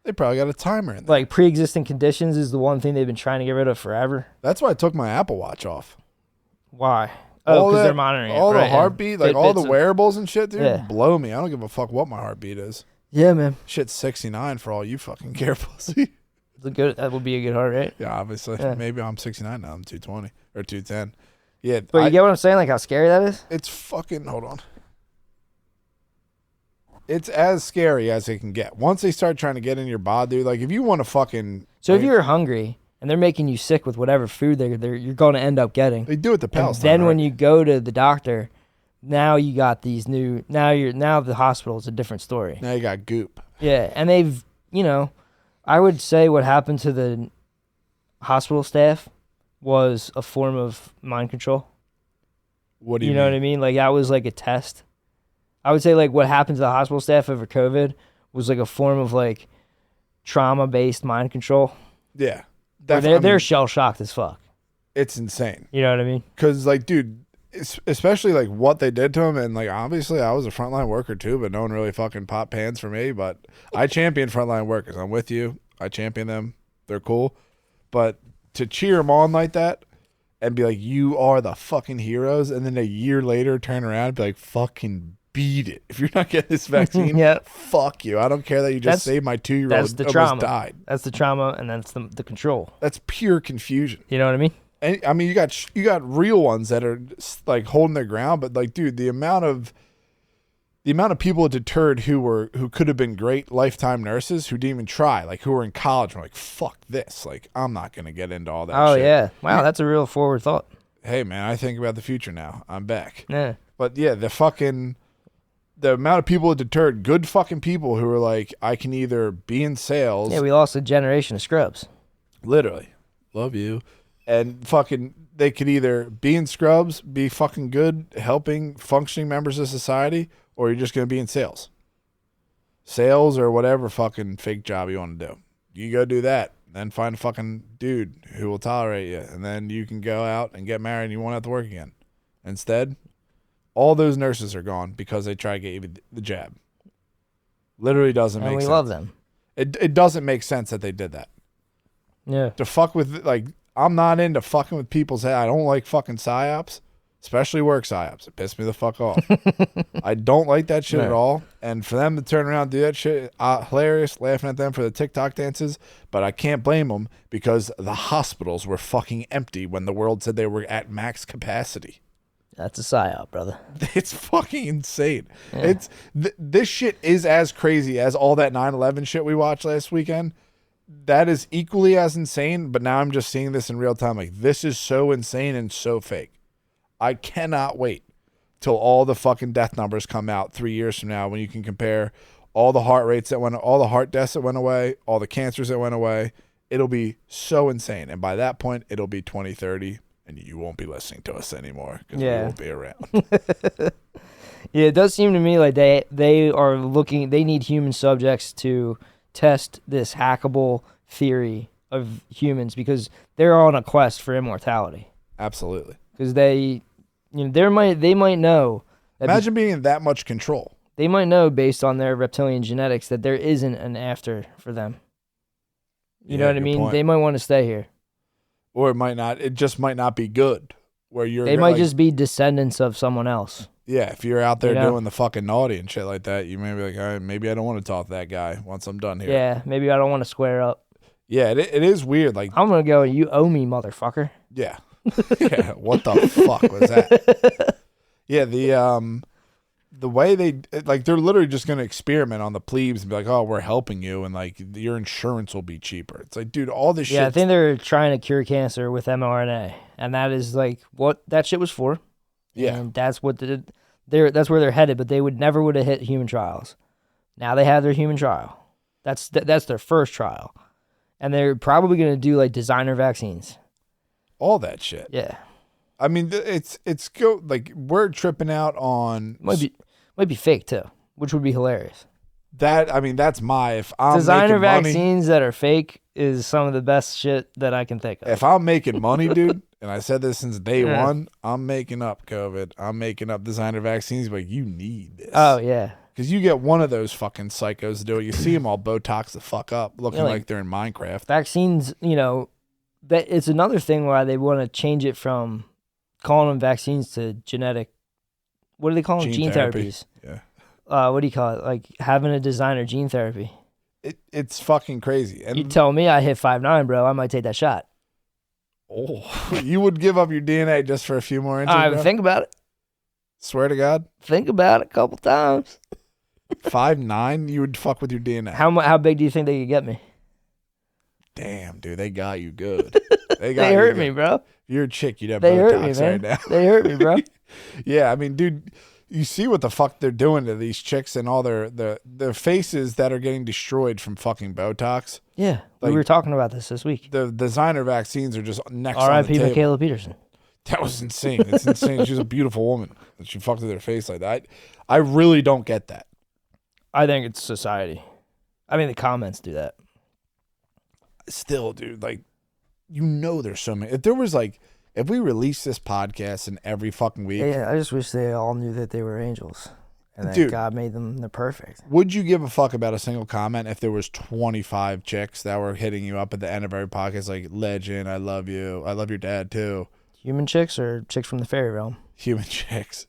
They probably got a timer in there. Like pre-existing conditions is the one thing they've been trying to get rid of forever. That's why I took my Apple Watch off. Why? Oh, because they're monitoring all it. The heartbeat, like all the wearables and shit, dude. Yeah. Blow me. I don't give a fuck what my heartbeat is. Yeah, man. Shit's 69 for all you fucking care pussy. That would be a good heart rate. Yeah, obviously. Yeah. Maybe I'm 69 now. I'm 220 or 210. Yeah. But you get what I'm saying? Like how scary that is? It's fucking. Hold on. It's as scary as it can get. Once they start trying to get in your body, dude, like if you want to fucking. So if you're hungry and they're making you sick with whatever food you're going to end up getting. They do it to Palestine. Then when you go to the doctor, now you got these new. Now the hospital is a different story. Now you got goop. Yeah, and they've I would say what happened to the hospital staff was a form of mind control. What do you mean? Know what I mean? Like that was like a test. I would say like what happened to the hospital staff over COVID was like a form of like trauma-based mind control. Yeah. They're shell-shocked as fuck. It's insane. You know what I mean? Because like, dude, especially like what they did to him, and like obviously I was a frontline worker too, but no one really fucking popped pants for me. But I champion frontline workers. I'm with you. I champion them. They're cool. But to cheer them on like that and be like, you are the fucking heroes, and then a year later turn around and be like, fucking beat it. If you're not getting this vaccine, fuck you. I don't care that you just saved my 2-year-old almost trauma. Died. That's the trauma, and that's the control. That's pure confusion. You know what I mean? And I mean, you got real ones that are like holding their ground, but like, dude, the amount of people deterred who could have been great lifetime nurses who didn't even try, like who were in college, were like, fuck this, like I'm not gonna get into all that. Oh shit. Yeah, wow, that's a real forward thought. Hey man, I think about the future now. I'm back. Yeah, but yeah, the amount of people deterred, good fucking people who were like, I can either be in sales. Yeah, we lost a generation of scrubs. Literally. Love you. And fucking, they could either be in scrubs, be fucking good, helping functioning members of society, or you're just going to be in sales. Sales or whatever fucking fake job you want to do. You go do that. Then find a fucking dude who will tolerate you. And then you can go out and get married and you won't have to work again. Instead, all those nurses are gone because they try to get you the jab. Literally doesn't make sense. And we love them. It doesn't make sense that they did that. Yeah. To fuck with, like, I'm not into fucking with people's head. I don't like fucking psyops. especially work psyops. It pissed me the fuck off. I don't like that shit at all. And for them to turn around and do that shit, hilarious, laughing at them for the TikTok dances. But I can't blame them because the hospitals were fucking empty when the world said they were at max capacity. That's a psyop, brother. It's fucking insane. Yeah. It's this shit is as crazy as all that 9/11 shit we watched last weekend. That is equally as insane, but now I'm just seeing this in real time. Like, this is so insane and so fake. I cannot wait till all the fucking death numbers come out 3 years from now when you can compare all the heart rates that went, all the heart deaths that went away, all the cancers that went away. It'll be so insane. And by that point, it'll be 2030, and you won't be listening to us anymore because we won't be around. Yeah, it does seem to me like they are looking, they need human subjects to test this hackable theory of humans because they're on a quest for immortality. Absolutely. Because they might know. Imagine being in that much control. They might know based on their reptilian genetics that there isn't an after for them. You know what I mean? Point. They might want to stay here. Or it might not. It just might not be good. Where They might just be descendants of someone else. Yeah, if you're out there doing the fucking naughty and shit like that, you may be like, all right, maybe I don't want to talk to that guy once I'm done here. Yeah, maybe I don't want to square up. Yeah, it is weird. Like, I'm going to go, you owe me, motherfucker. Yeah. Yeah, what the fuck was that? Yeah, the way they're literally just going to experiment on the plebes and be like, oh, we're helping you, and like your insurance will be cheaper. It's like, dude, all this shit. Yeah, I think they're trying to cure cancer with mRNA, and that is like what that shit was for. Yeah, and that's what that's where they're headed. But they would have hit human trials. Now they have their human trial. That's their first trial, and they're probably going to do like designer vaccines. All that shit. Yeah. I mean, it's like we're tripping out on might be fake too, which would be hilarious. That, I mean, that's if I'm designer making vaccines that are fake is some of the best shit that I can think of. If I'm making money, dude, and I said this since day one, I'm making up COVID. I'm making up designer vaccines, but you need this. Oh yeah. Because you get one of those fucking psychos to do it. You see them all Botox the fuck up, looking like they're in Minecraft. Vaccines, that it's another thing why they want to change it from calling them vaccines to genetic. What do they call them? Gene therapies. Yeah. What do you call it? Like having a designer gene therapy. It's fucking crazy. And you tell me I hit 5'9", bro, I might take that shot. Oh, you would give up your DNA just for a few more inches? Bro? Think about it. Swear to God. Think about it a couple times. 5'9", you would fuck with your DNA. How big do you think they could get me? Damn, dude, they got you good. They hurt me, bro. If you're a chick, you'd have they Botox hurt me, man. right now. They hurt me, bro. Yeah, I mean, dude, you see what the fuck they're doing to these chicks and all their faces that are getting destroyed from fucking Botox. Yeah, like, we were talking about this week. The designer vaccines are just next on the R.I.P. table. Michaela Peterson. That was insane. It's insane. She's a beautiful woman. And she fucked with her face like that. I really don't get that. I think it's society. I mean, the comments do that. Still, dude, like, there's so many. If we released this podcast in every fucking week. Yeah, I just wish they all knew that they were angels and that God made them, they're perfect. Would you give a fuck about a single comment if there was 25 chicks that were hitting you up at the end of every podcast like, legend, I love you, I love your dad too? Human chicks or chicks from the fairy realm? Human chicks.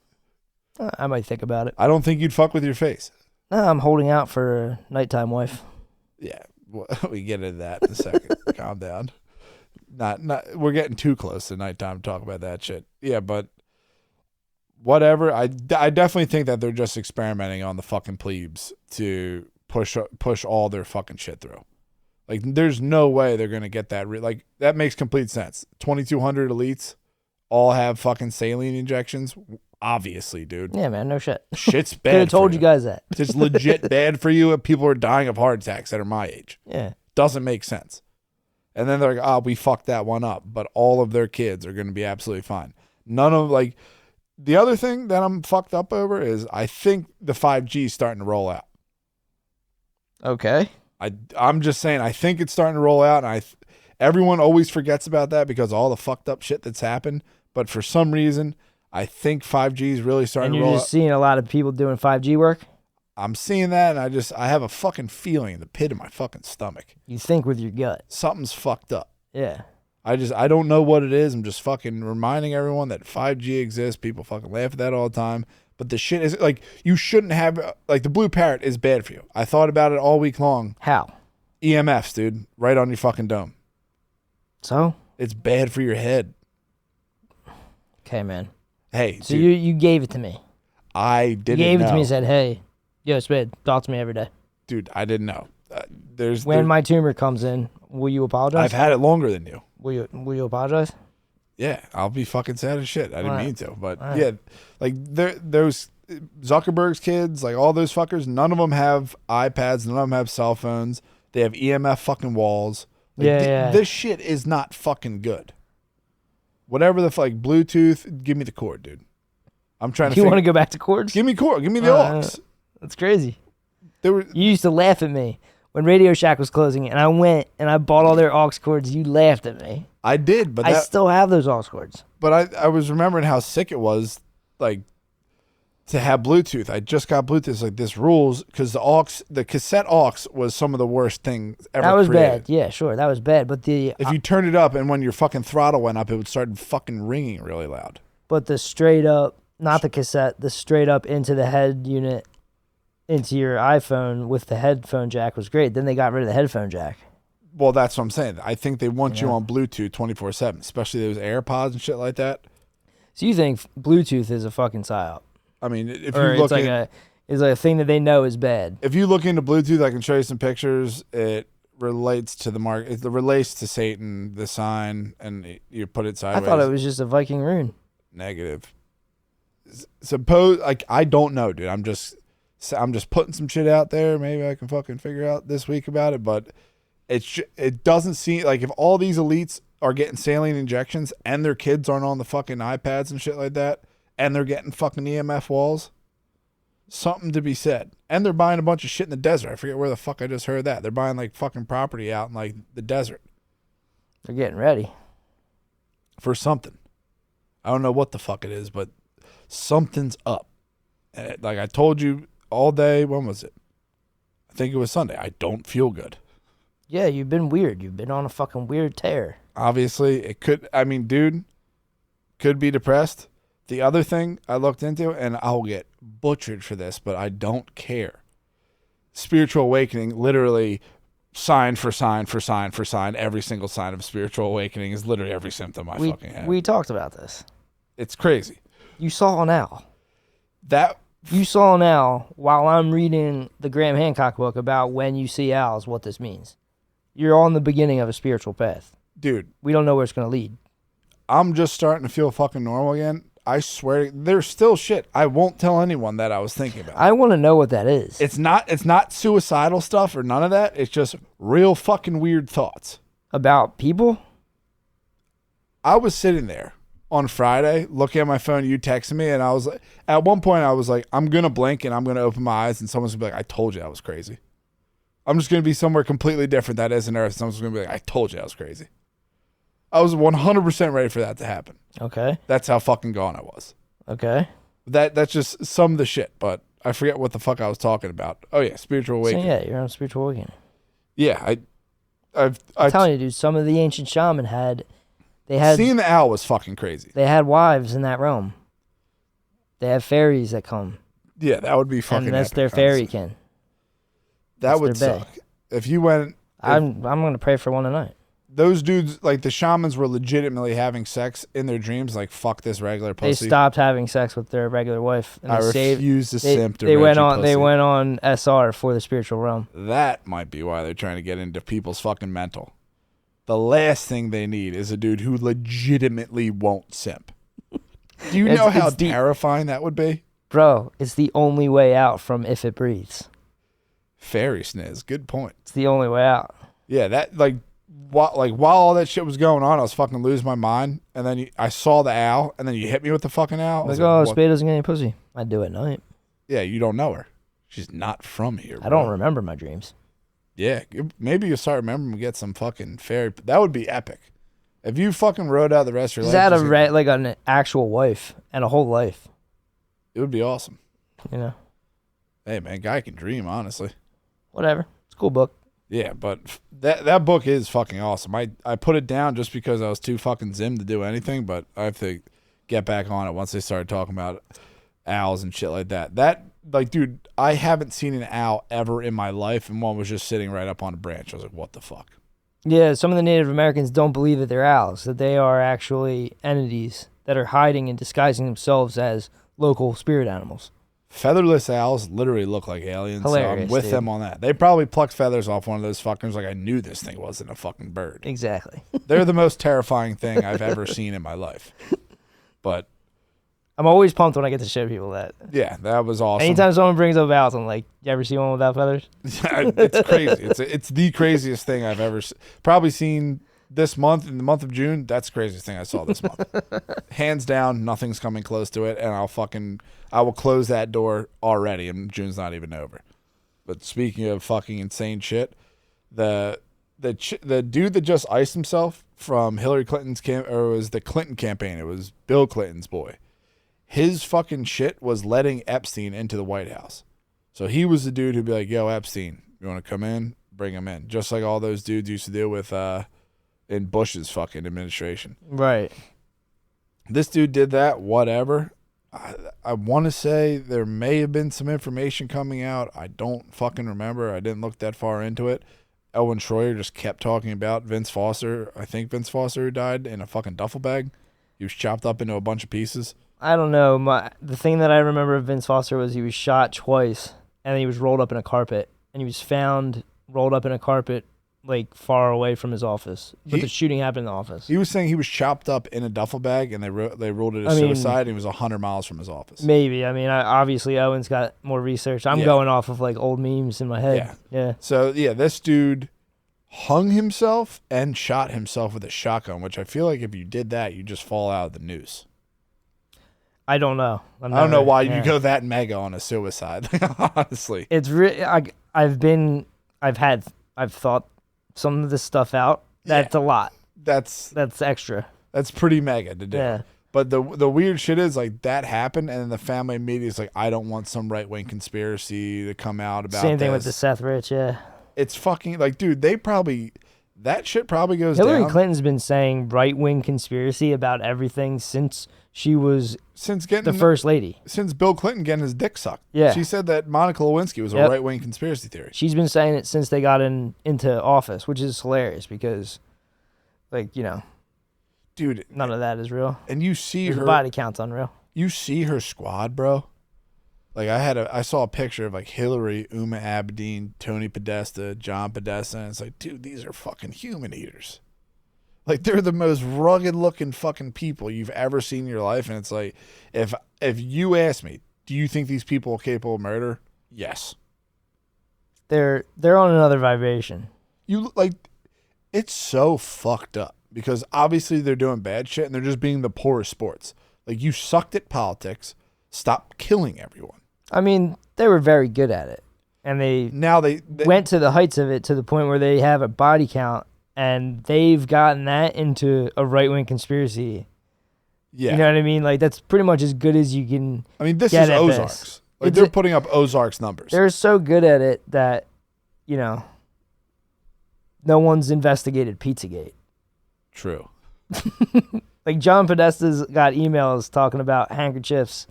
I might think about it. I don't think you'd fuck with your face. No, I'm holding out for a nighttime wife. Yeah, we get into that in a second. Calm down. Not. We're getting too close to nighttime to talk about that shit. Yeah, but whatever. I definitely think that they're just experimenting on the fucking plebes to push all their fucking shit through. Like, there's no way they're gonna get that. Like, that makes complete sense. 2,200 elites all have fucking saline injections. Obviously, dude. Yeah, man, no shit. Shit's bad. Could have told you guys that. It's legit bad for you. People are dying of heart attacks that are my age. Yeah. Doesn't make sense. And then they're like, we fucked that one up. But all of their kids are going to be absolutely fine. None of, like, the other thing that I'm fucked up over is I think the 5G is starting to roll out. Okay. I'm just saying, I think it's starting to roll out. And everyone always forgets about that because of all the fucked up shit that's happened. But for some reason, I think 5G is really starting to roll out. And you're just seeing a lot of people doing 5G work? I'm seeing that, and I have a fucking feeling in the pit of my fucking stomach. You think with your gut. Something's fucked up. Yeah. I don't know what it is. I'm just fucking reminding everyone that 5G exists. People fucking laugh at that all the time. But the shit is like, you shouldn't have, like, the blue parrot is bad for you. I thought about it all week long. How? EMFs, dude, right on your fucking dome. So? It's bad for your head. Okay, man. Hey, so dude, you gave it to me. I didn't know. You gave it to me and said, hey, yo, Spade, talk to me every day. Dude, I didn't know. When my tumor comes in, will you apologize? I've had it longer than you. Will you apologize? Yeah, I'll be fucking sad as shit. I didn't mean to, but All right. yeah, like those Zuckerberg's kids, like all those fuckers, none of them have iPads, none of them have cell phones. They have EMF fucking walls. Like, this shit is not fucking good. Whatever the like Bluetooth, give me the cord, dude. I'm trying to. You want to go back to cords? Give me cord. Give me the aux. That's crazy. You used to laugh at me when Radio Shack was closing, and I went and I bought all their aux cords. You laughed at me. I did, but I still have those aux cords. But I was remembering how sick it was, like, to have Bluetooth. I just got Bluetooth. Like, this rules because the cassette aux was some of the worst things ever. That was created. bad. Yeah, sure, that was bad. But if you turned it up and when your fucking throttle went up, it would start fucking ringing really loud. But the straight up, not the cassette, the straight up into the head unit, into your iPhone with the headphone jack was great. Then they got rid of the headphone jack. Well, that's what I'm saying. I think they want you on Bluetooth 24/7, especially those AirPods and shit like that. So you think Bluetooth is a fucking psyop? I mean, if or you look it's like a thing that they know is bad. If you look into Bluetooth, I can show you some pictures. It relates to the mark. It relates to Satan, the sign, and you put it sideways. I thought it was just a Viking rune. Negative. Suppose, like, I don't know, dude. I'm just putting some shit out there. Maybe I can fucking figure out this week about it, but it doesn't seem like if all these elites are getting saline injections and their kids aren't on the fucking iPads and shit like that, and they're getting fucking EMF walls, something to be said. And they're buying a bunch of shit in the desert. I forget where the fuck I just heard that. They're buying like fucking property out in like the desert. They're getting ready for something. I don't know what the fuck it is, but something's up. And like I told you all day, when was it? I think it was Sunday. I don't feel good. Yeah, you've been weird. You've been on a fucking weird tear. Obviously, it could, I mean, dude, could be depressed. The other thing I looked into, and I'll get butchered for this, but I don't care. Spiritual awakening, literally sign for sign for sign for sign. Every single sign of spiritual awakening is literally every symptom I fucking have. We talked about this. It's crazy. You saw an owl. That you saw an owl while I'm reading the Graham Hancock book about when you see owls, what this means. You're on the beginning of a spiritual path. Dude. We don't know where it's going to lead. I'm just starting to feel fucking normal again. I swear, there's still shit I won't tell anyone that I was thinking about. I want to know what that is. It's not suicidal stuff or none of that. It's just real fucking weird thoughts. About people? I was sitting there on Friday looking at my phone, you texted me, and I was like, at one point I was like, I'm going to blink and I'm going to open my eyes and someone's going to be like, I told you I was crazy. I'm just going to be somewhere completely different that isn't Earth. Someone's going to be like, I told you I was crazy. I was 100% ready for that to happen. Okay. That's how fucking gone I was. Okay. That's just some of the shit, but I forget what the fuck I was talking about. Oh yeah, spiritual awakening. So yeah, you're on spiritual awakening. Yeah, I'm telling you, dude, some of the ancient shaman had seeing the owl was fucking crazy. They had wives in that realm. They have fairies that come. Yeah, that would be fucking. And that's epic, their fairy kin. That would suck. If you went, I'm gonna pray for one tonight. Those dudes, like the shamans, were legitimately having sex in their dreams. Like, fuck this regular pussy. They stopped having sex with their regular wife. And I refuse to simp to Reggie They went on SR for the spiritual realm. That might be why they're trying to get into people's fucking mental. The last thing they need is a dude who legitimately won't simp. Do you know how terrifying that would be? Bro, it's the only way out from If It Breathes. Fairy sniz. Good point. It's the only way out. Yeah, that while all that shit was going on, I was fucking losing my mind, and then I saw the owl, and then you hit me with the fucking owl. Like, oh, Spade doesn't get any pussy. I do at night. Yeah, you don't know her. She's not from here. I don't remember my dreams. Yeah, maybe you'll start remembering and get some fucking fairy. That would be epic. If you fucking rode out the rest of your life. Is that like an actual wife and a whole life? It would be awesome. You know? Hey, man, guy can dream, honestly. Whatever. It's a cool book. Yeah, but that book is fucking awesome. I put it down just because I was too fucking zim to do anything, but I have to get back on it once they started talking about owls and shit like that. Like, dude, I haven't seen an owl ever in my life, and one was just sitting right up on a branch. I was like, what the fuck? Yeah, some of the Native Americans don't believe that they're owls, that they are actually entities that are hiding and disguising themselves as local spirit animals. Featherless owls literally look like aliens, Hilarious, so I'm with them on that. They probably plucked feathers off one of those fuckers like I knew this thing wasn't a fucking bird. Exactly. They're the most terrifying thing I've ever seen in my life. But I'm always pumped when I get to show people that. Yeah, that was awesome. Anytime someone brings up owls, I'm like, you ever see one without feathers? It's crazy. It's the craziest thing I've ever probably seen this month, in the month of June. That's the craziest thing I saw this month. Hands down, nothing's coming close to it, and I will close that door already, and June's not even over. But speaking of fucking insane shit, the dude that just iced himself from Hillary Clinton's it was the Clinton campaign. It was Bill Clinton's boy. His fucking shit was letting Epstein into the White House. So he was the dude who'd be like, yo, Epstein, you want to come in? Bring him in. Just like all those dudes used to do with in Bush's fucking administration. Right. This dude did that, whatever. I want to say there may have been some information coming out. I don't fucking remember. I didn't look that far into it. Elwin Schroyer just kept talking about Vince Foster. I think Vince Foster, who died in a fucking duffel bag. He was chopped up into a bunch of pieces. I don't know. The thing that I remember of Vince Foster was he was shot twice, and he was rolled up in a carpet, and he was found rolled up in a carpet like far away from his office. But the shooting happened in the office. He was saying he was chopped up in a duffel bag, and they ruled it a suicide, and he was 100 miles from his office. Maybe. I mean, obviously Owen's got more research. I'm going off of like old memes in my head. Yeah. So, yeah, this dude hung himself and shot himself with a shotgun, which I feel like if you did that, you just fall out of the news. I don't know. I don't know why you go that mega on a suicide. Honestly, it's really. I've thought some of this stuff out. That's a lot. That's extra. That's pretty mega to do. Yeah. But the weird shit is like that happened, and then the family media is like, I don't want some right wing conspiracy to come out about. Same thing with the Seth Rich. Yeah. It's fucking like, dude. That shit probably goes Hillary down. Clinton's been saying right wing conspiracy about everything since she was getting the first lady. Since Bill Clinton getting his dick sucked. Yeah. She said that Monica Lewinsky was a right wing conspiracy theory. She's been saying it since they got into office, which is hilarious because, like, dude, none of that is real. And you see her body count's unreal. You see her squad, bro. Like I saw a picture of like Hillary, Uma Abedin, Tony Podesta, John Podesta, and it's like, dude, these are fucking human eaters. Like they're the most rugged looking fucking people you've ever seen in your life, and it's like, if you ask me, do you think these people are capable of murder? Yes. They're on another vibration. It's so fucked up because obviously they're doing bad shit and they're just being the poorest sports. Like you sucked at politics, stop killing everyone. I mean, they were very good at it, and they went to the heights of it to the point where they have a body count, and they've gotten that into a right-wing conspiracy. Yeah, you know what I mean? Like that's pretty much as good as you can. I mean, this is Ozarks. Like they're putting up Ozarks numbers. They're so good at it that no one's investigated Pizzagate. True. Like John Podesta's got emails talking about handkerchiefs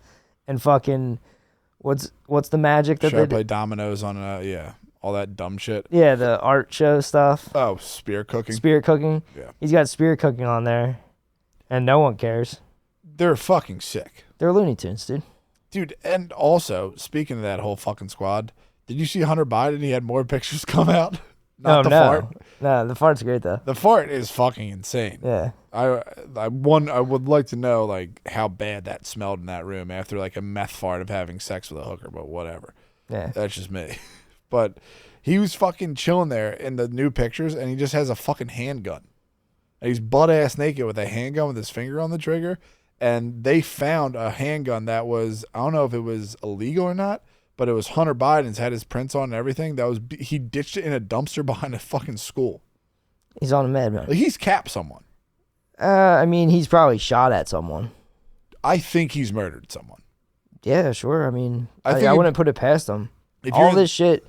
and fucking. What's the magic that they play dominoes on all that dumb shit. Yeah, the art show stuff. Oh, spear cooking. Yeah. He's got spear cooking on there, and no one cares. They're fucking sick. They're Looney Tunes, dude. Dude, and also, speaking of that whole fucking squad, did you see Hunter Biden? He had more pictures come out. Not the fart. No, the fart's great though. The fart is fucking insane. Yeah. I would like to know like how bad that smelled in that room after like a meth fart of having sex with a hooker, but whatever. Yeah. That's just me. But he was fucking chilling there in the new pictures, and he just has a fucking handgun. And he's butt ass naked with a handgun with his finger on the trigger, and they found a handgun that was, I don't know if it was illegal or not, but it was Hunter Biden's, had his prints on and everything. He ditched it in a dumpster behind a fucking school. He's on a med, man. Like he's capped someone. I mean, he's probably shot at someone. I think he's murdered someone. Yeah, sure. I mean, I wouldn't put it past him. All this shit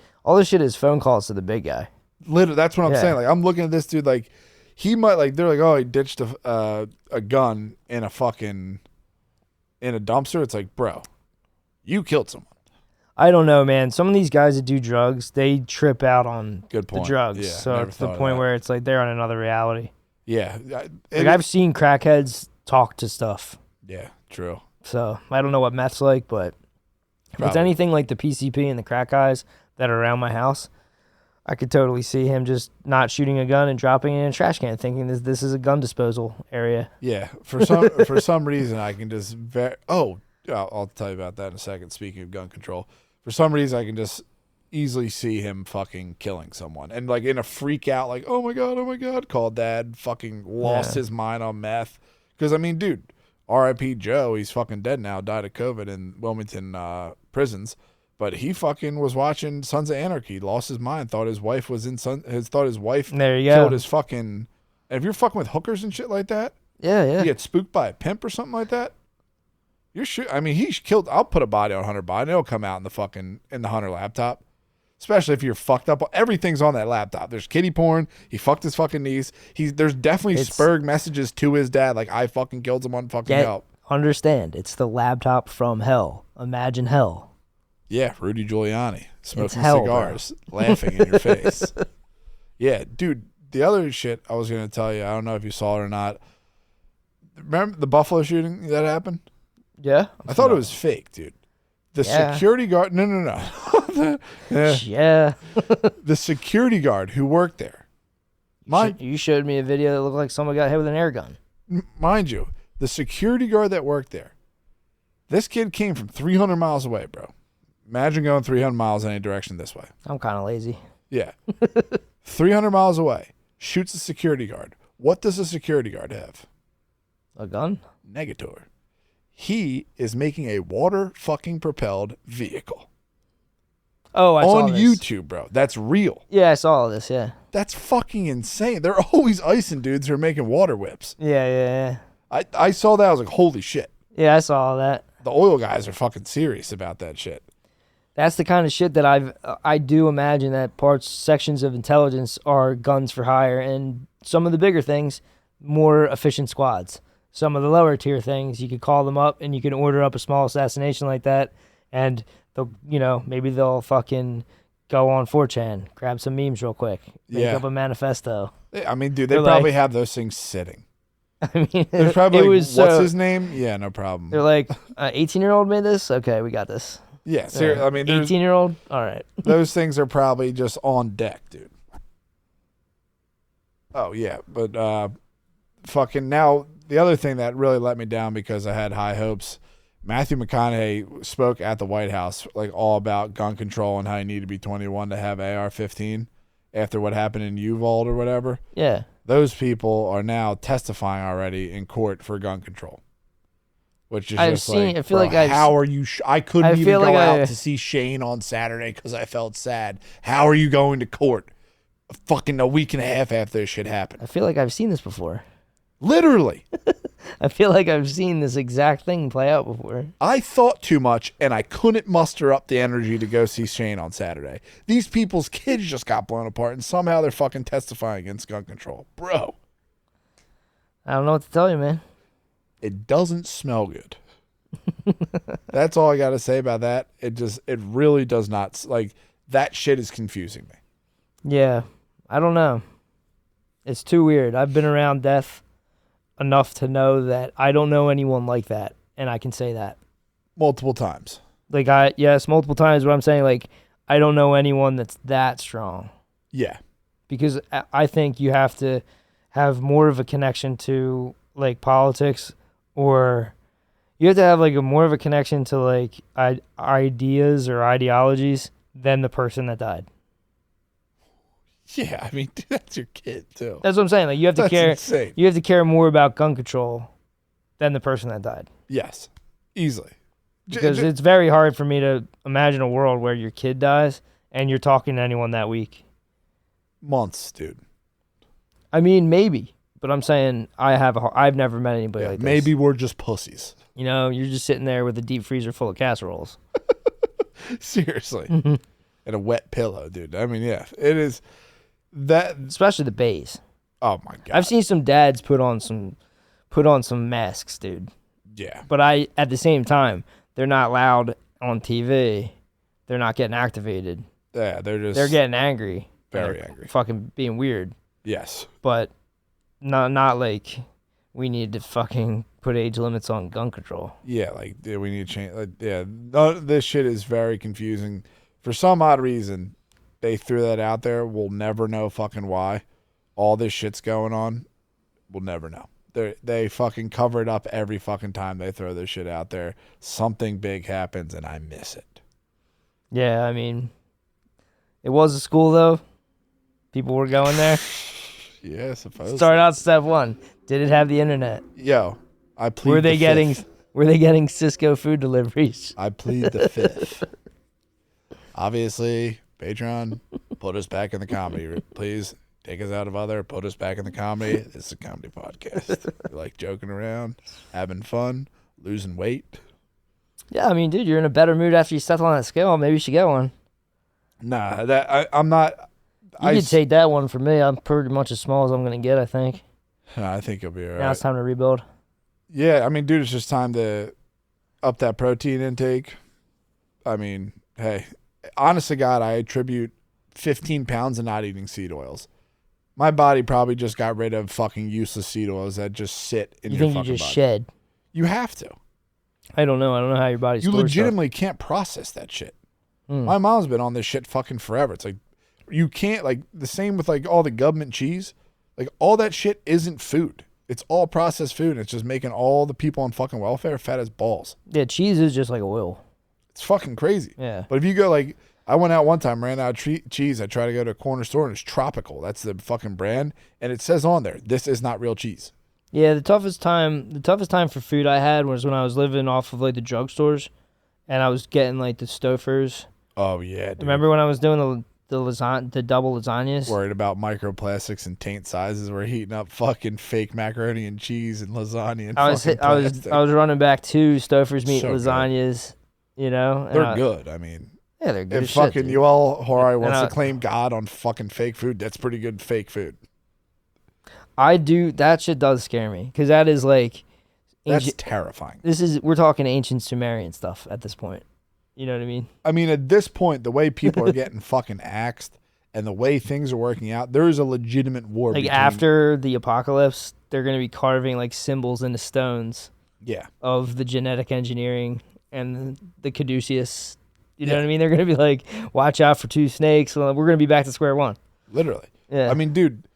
is phone calls to the big guy. Literally, that's what I'm Yeah. saying. Like, I'm looking at this dude. Like, he might like. They're like, oh, he ditched a gun in a dumpster. It's like, bro, you killed someone. I don't know, man. Some of these guys that do drugs, they trip out on Good the point. drugs. Yeah, so never it's the thought of point that. where it's like they're on another reality. Yeah, Like I've seen crackheads talk to stuff. Yeah, true. So I don't know what meth's like, but if it's Probably. anything like the PCP and the crack guys that are around my house, I could totally see him just not shooting a gun and dropping it in a trash can, thinking this is a gun disposal area. Yeah, for some reason I can just I'll tell you about that in a second. Speaking of gun control, for some reason I can just easily see him fucking killing someone and like in a freak out, like oh my god, called dad, fucking lost his mind on meth. Because I mean, dude, R.I.P. Joe, he's fucking dead now, died of COVID in Wilmington prisons. But he fucking was watching Sons of Anarchy, lost his mind, thought his wife was thought his wife there you killed go. his fucking. And if you're fucking with hookers and shit like that, yeah, you get spooked by a pimp or something like that. You're sure. I mean, he's killed. I'll put a body on Hunter Biden. It'll come out in the Hunter laptop. Especially if you're fucked up. Everything's on that laptop. There's kitty porn. He fucked his fucking niece. There's definitely Spurg messages to his dad, like I fucking killed someone. Fucking help. Understand? It's the laptop from hell. Imagine hell. Yeah, Rudy Giuliani smoking hell, cigars, laughing in your face. Yeah, dude. The other shit I was gonna tell you, I don't know if you saw it or not. Remember the Buffalo shooting that happened? Yeah, I thought it was fake, dude. The security guard. No. Yeah. The security guard who worked there. You showed me a video that looked like someone got hit with an air gun. Mind you, the security guard that worked there. This kid came from 300 miles away, bro. Imagine going 300 miles any direction this way. I'm kind of lazy. Yeah. 300 miles away. Shoots a security guard. What does a security guard have? A gun? Negator. He is making a water fucking propelled vehicle. Oh, I saw on this. YouTube, bro. That's real. Yeah, I saw all this. Yeah. That's fucking insane. They're always icing dudes who are making water whips. Yeah. I saw that. I was like, holy shit. Yeah, I saw all that. The oil guys are fucking serious about that shit. That's the kind of shit that I do imagine that sections of intelligence are guns for hire, and some of the bigger things, more efficient squads. Some of the lower tier things, you could call them up and you can order up a small assassination like that, and maybe they'll fucking go on 4chan, grab some memes real quick, make up a manifesto. I mean, dude, they probably have those things sitting. I mean, There's probably it like, was what's his name? Yeah, no problem. They're like, 18-year-old made this? Okay, we got this. Yeah, seriously. I mean, 18-year-old? All right. Those things are probably just on deck, dude. Oh, yeah. But fucking now, the other thing that really let me down because I had high hopes, Matthew McConaughey spoke at the White House like all about gun control and how you need to be 21 to have AR-15 after what happened in Uvalde or whatever. Yeah. Those people are now testifying already in court for gun control. Which is I've just seen, like, I feel bro, like how are you? I couldn't I even feel go like out to see Shane on Saturday because I felt sad. How are you going to court fucking a week and a half after this shit happened? I feel like I've seen this before. Literally. I feel like I've seen this exact thing play out before. I thought too much and I couldn't muster up the energy to go see Shane on Saturday. These people's kids just got blown apart and somehow they're fucking testifying against gun control. Bro. I don't know what to tell you, man. It doesn't smell good. That's all I got to say about that. It really does not, like, that shit is confusing me. Yeah, I don't know. It's too weird. I've been around death enough to know that I don't know anyone like that, and I can say that. Multiple times. Like, yes, multiple times, but I'm saying, like, I don't know anyone that's that strong. Yeah. Because I think you have to have more of a connection to, like, politics, or you have to have like more of a connection to like ideas or ideologies than the person that died. Yeah, I mean, dude, that's your kid too. That's what I'm saying. Like you have to care. Insane. You have to care more about gun control than the person that died. Yes, easily. Because it's very hard for me to imagine a world where your kid dies and you're talking to anyone that week. Months, dude. I mean, maybe, but I'm saying I've never met anybody like this. Maybe we're just pussies. You know, you're just sitting there with a deep freezer full of casseroles. Seriously. And a wet pillow, dude. I mean, yeah, it is. That especially the bays. Oh my god! I've seen some dads put on some masks, dude. Yeah. But at the same time, they're not loud on TV. They're not getting activated. Yeah, they're getting angry. Very angry. Fucking being weird. Yes. But not like we need to fucking put age limits on gun control. Yeah, like we need to change. This shit is very confusing. For some odd reason, they threw that out there. We'll never know fucking why. All this shit's going on. We'll never know. They fucking cover it up every fucking time they throw this shit out there. Something big happens and I miss it. Yeah, I mean, it was a school though. People were going there. Yeah, I suppose. Start out step one. Did it have the internet? Yo, I plead Were they fifth. Were they getting Cisco food deliveries? I plead the fifth. Obviously, Patreon, put us back in the comedy. Please take us out of put us back in the comedy. This is a comedy podcast. We like joking around, having fun, losing weight. Yeah, I mean, dude, you're in a better mood after you step on that scale. Maybe you should get one. Nah, I'm not. You could take that one from me. I'm pretty much as small as I'm going to get, I think. I think you'll be all right. Now it's time to rebuild. Yeah, I mean, dude, it's just time to up that protein intake. I mean, hey, honest to God, I attribute 15 pounds of not eating seed oils. My body probably just got rid of fucking useless seed oils that just sit in your fucking body. You think you just shed? You have to. I don't know. I don't know how your body stores You legitimately can't process that shit. My mom's been on this shit fucking forever. It's like, you can't, like, the same with, like, all the government cheese. Like, all that shit isn't food. It's all processed food. And it's just making all the people on fucking welfare fat as balls. Yeah, cheese is just like oil. It's fucking crazy. Yeah. But if you go, like, I went out one time, ran out of cheese. I tried to go to a corner store, and it's Tropical. That's the fucking brand. And it says on there, this is not real cheese. Yeah, the toughest time for food I had was when I was living off of, like, the drugstores. And I was getting, like, the Stofers. Oh, yeah, dude. Remember when I was doing the double lasagnas? Worried about microplastics and taint sizes. We're heating up fucking fake macaroni and cheese and lasagna and I was running back 2 Stouffer's meat lasagnas, you know. They're good. I mean, yeah, they're good. If fucking Yuval Harari wants to claim God on fucking fake food, that's pretty good fake food. That shit does scare me because that is like that's terrifying. We're talking ancient Sumerian stuff at this point. You know what I mean? I mean, at this point, the way people are getting fucking axed and the way things are working out, there is a legitimate war. Like after the apocalypse, they're going to be carving like symbols into stones. Yeah. Of the genetic engineering and the caduceus. You know what I mean? They're going to be like, watch out for 2 snakes. We're going to be back to square one. Literally. Yeah. I mean, dude,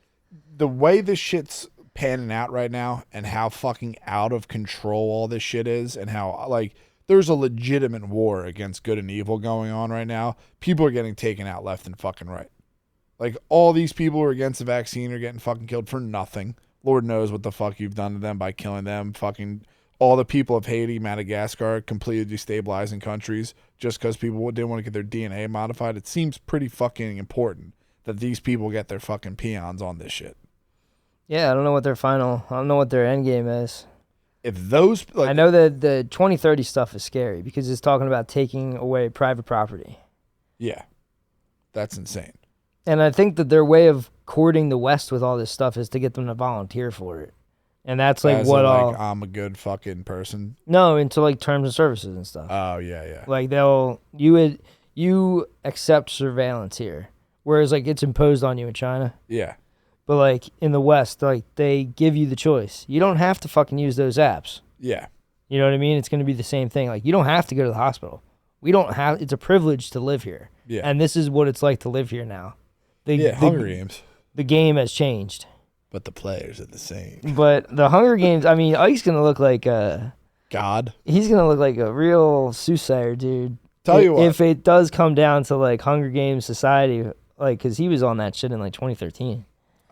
the way this shit's panning out right now and how fucking out of control all this shit is and how, like, there's a legitimate war against good and evil going on right now. People are getting taken out left and fucking right. Like, all these people who are against the vaccine are getting fucking killed for nothing. Lord knows what the fuck you've done to them by killing them. Fucking all the people of Haiti, Madagascar, completely destabilizing countries just because people didn't want to get their DNA modified. It seems pretty fucking important that these people get their fucking peons on this shit. Yeah, I don't know what their end game is. If those, I know that the 2030 stuff is scary because it's talking about taking away private property. Yeah, that's insane. And I think that their way of courting the West with all this stuff is to get them to volunteer for it. And that's like I'm a good fucking person. No, into like terms and services and stuff. Oh yeah. Like you accept surveillance here, whereas like it's imposed on you in China. Yeah. But like in the West, like they give you the choice. You don't have to fucking use those apps. Yeah. You know what I mean? It's going to be the same thing. Like you don't have to go to the hospital. It's a privilege to live here. Yeah. And this is what it's like to live here now. Hunger Games. The game has changed. But the players are the same. But the Hunger Games, I mean, Ike's going to look like God. He's going to look like a real soothsayer, dude. Tell you what. If it does come down to like Hunger Games society, like, because he was on that shit in like 2013.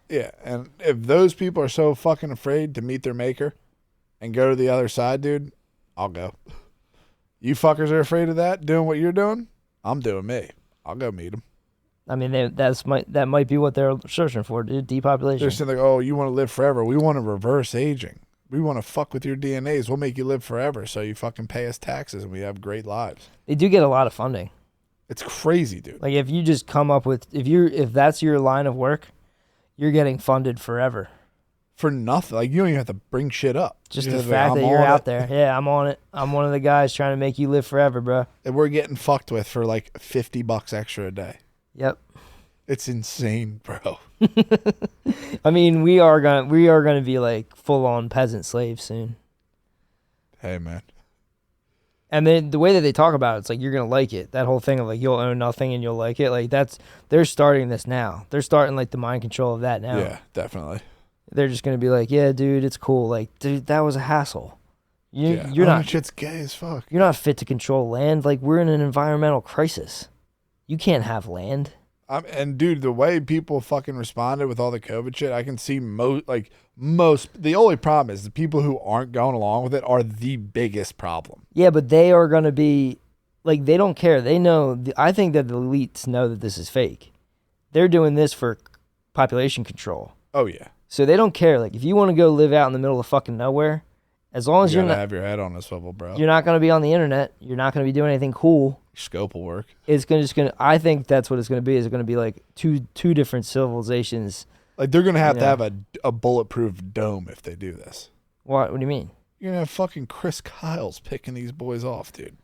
Yeah, and if those people are so fucking afraid to meet their maker and go to the other side, dude, I'll go. You fuckers are afraid of that, doing what you're doing? I'm doing me. I'll go meet them. I mean, that might be what they're searching for, dude, depopulation. They're saying like, oh, you want to live forever. We want to reverse aging. We want to fuck with your DNAs. We'll make you live forever so you fucking pay us taxes and we have great lives. They do get a lot of funding. It's crazy, dude. Like if you just come up with if that's your line of work, you're getting funded forever. For nothing. Like you don't even have to bring shit up. Just the fact that you're out there. Yeah, I'm on it. I'm one of the guys trying to make you live forever, bro. And we're getting fucked with for like $50 extra a day. Yep. It's insane, bro. I mean, we are gonna be like full on peasant slaves soon. Hey, man. And then the way that they talk about it, it's like you're gonna like it. That whole thing of like you'll own nothing and you'll like it. Like they're starting this now. They're starting like the mind control of that now. Yeah, definitely. They're just gonna be like, yeah, dude, it's cool. Like, dude, that was a hassle. You're not. Shit's gay as fuck. You're not fit to control land. Like we're in an environmental crisis. You can't have land. And dude, the way people fucking responded with all the COVID shit, I can see most. The only problem is the people who aren't going along with it are the biggest problem. Yeah, but they are gonna be like they don't care. They know. I think that the elites know that this is fake. They're doing this for population control. Oh yeah. So they don't care. Like if you want to go live out in the middle of fucking nowhere, as long as you're not have your head on a swivel, bro. You're not gonna be on the internet. You're not gonna be doing anything cool. Your scope will work. It's gonna. I think that's what it's gonna be. It's gonna be like two different civilizations. Like they're gonna have to have a bulletproof dome if they do this. What do you mean? You're gonna have fucking Chris Kyles picking these boys off, dude.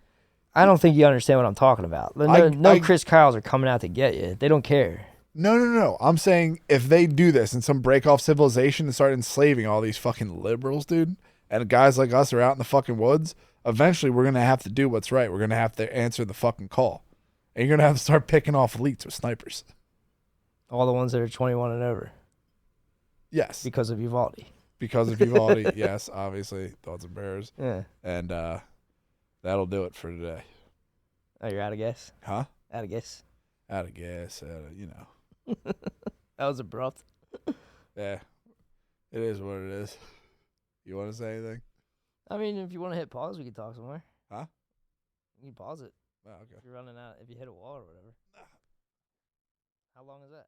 I don't think you understand what I'm talking about. No Chris Kyles are coming out to get you. They don't care. No. I'm saying if they do this and some break off civilization and start enslaving all these fucking liberals, dude, and guys like us are out in the fucking woods, eventually we're going to have to do what's right. We're going to have to answer the fucking call. And you're going to have to start picking off elites with snipers. All the ones that are 21 and over. Yes. Because of Uvalde. Because of Uvalde, yes, obviously. Thoughts and prayers. Yeah. And that'll do it for today. Oh, you're out of gas? Huh? Out of gas? Out of gas, you know. That was abrupt. Yeah. It is what it is. You want to say anything? I mean, if you want to hit pause, we can talk somewhere. Huh? You can pause it. Oh, okay. If you're running out, if you hit a wall or whatever. How long is that?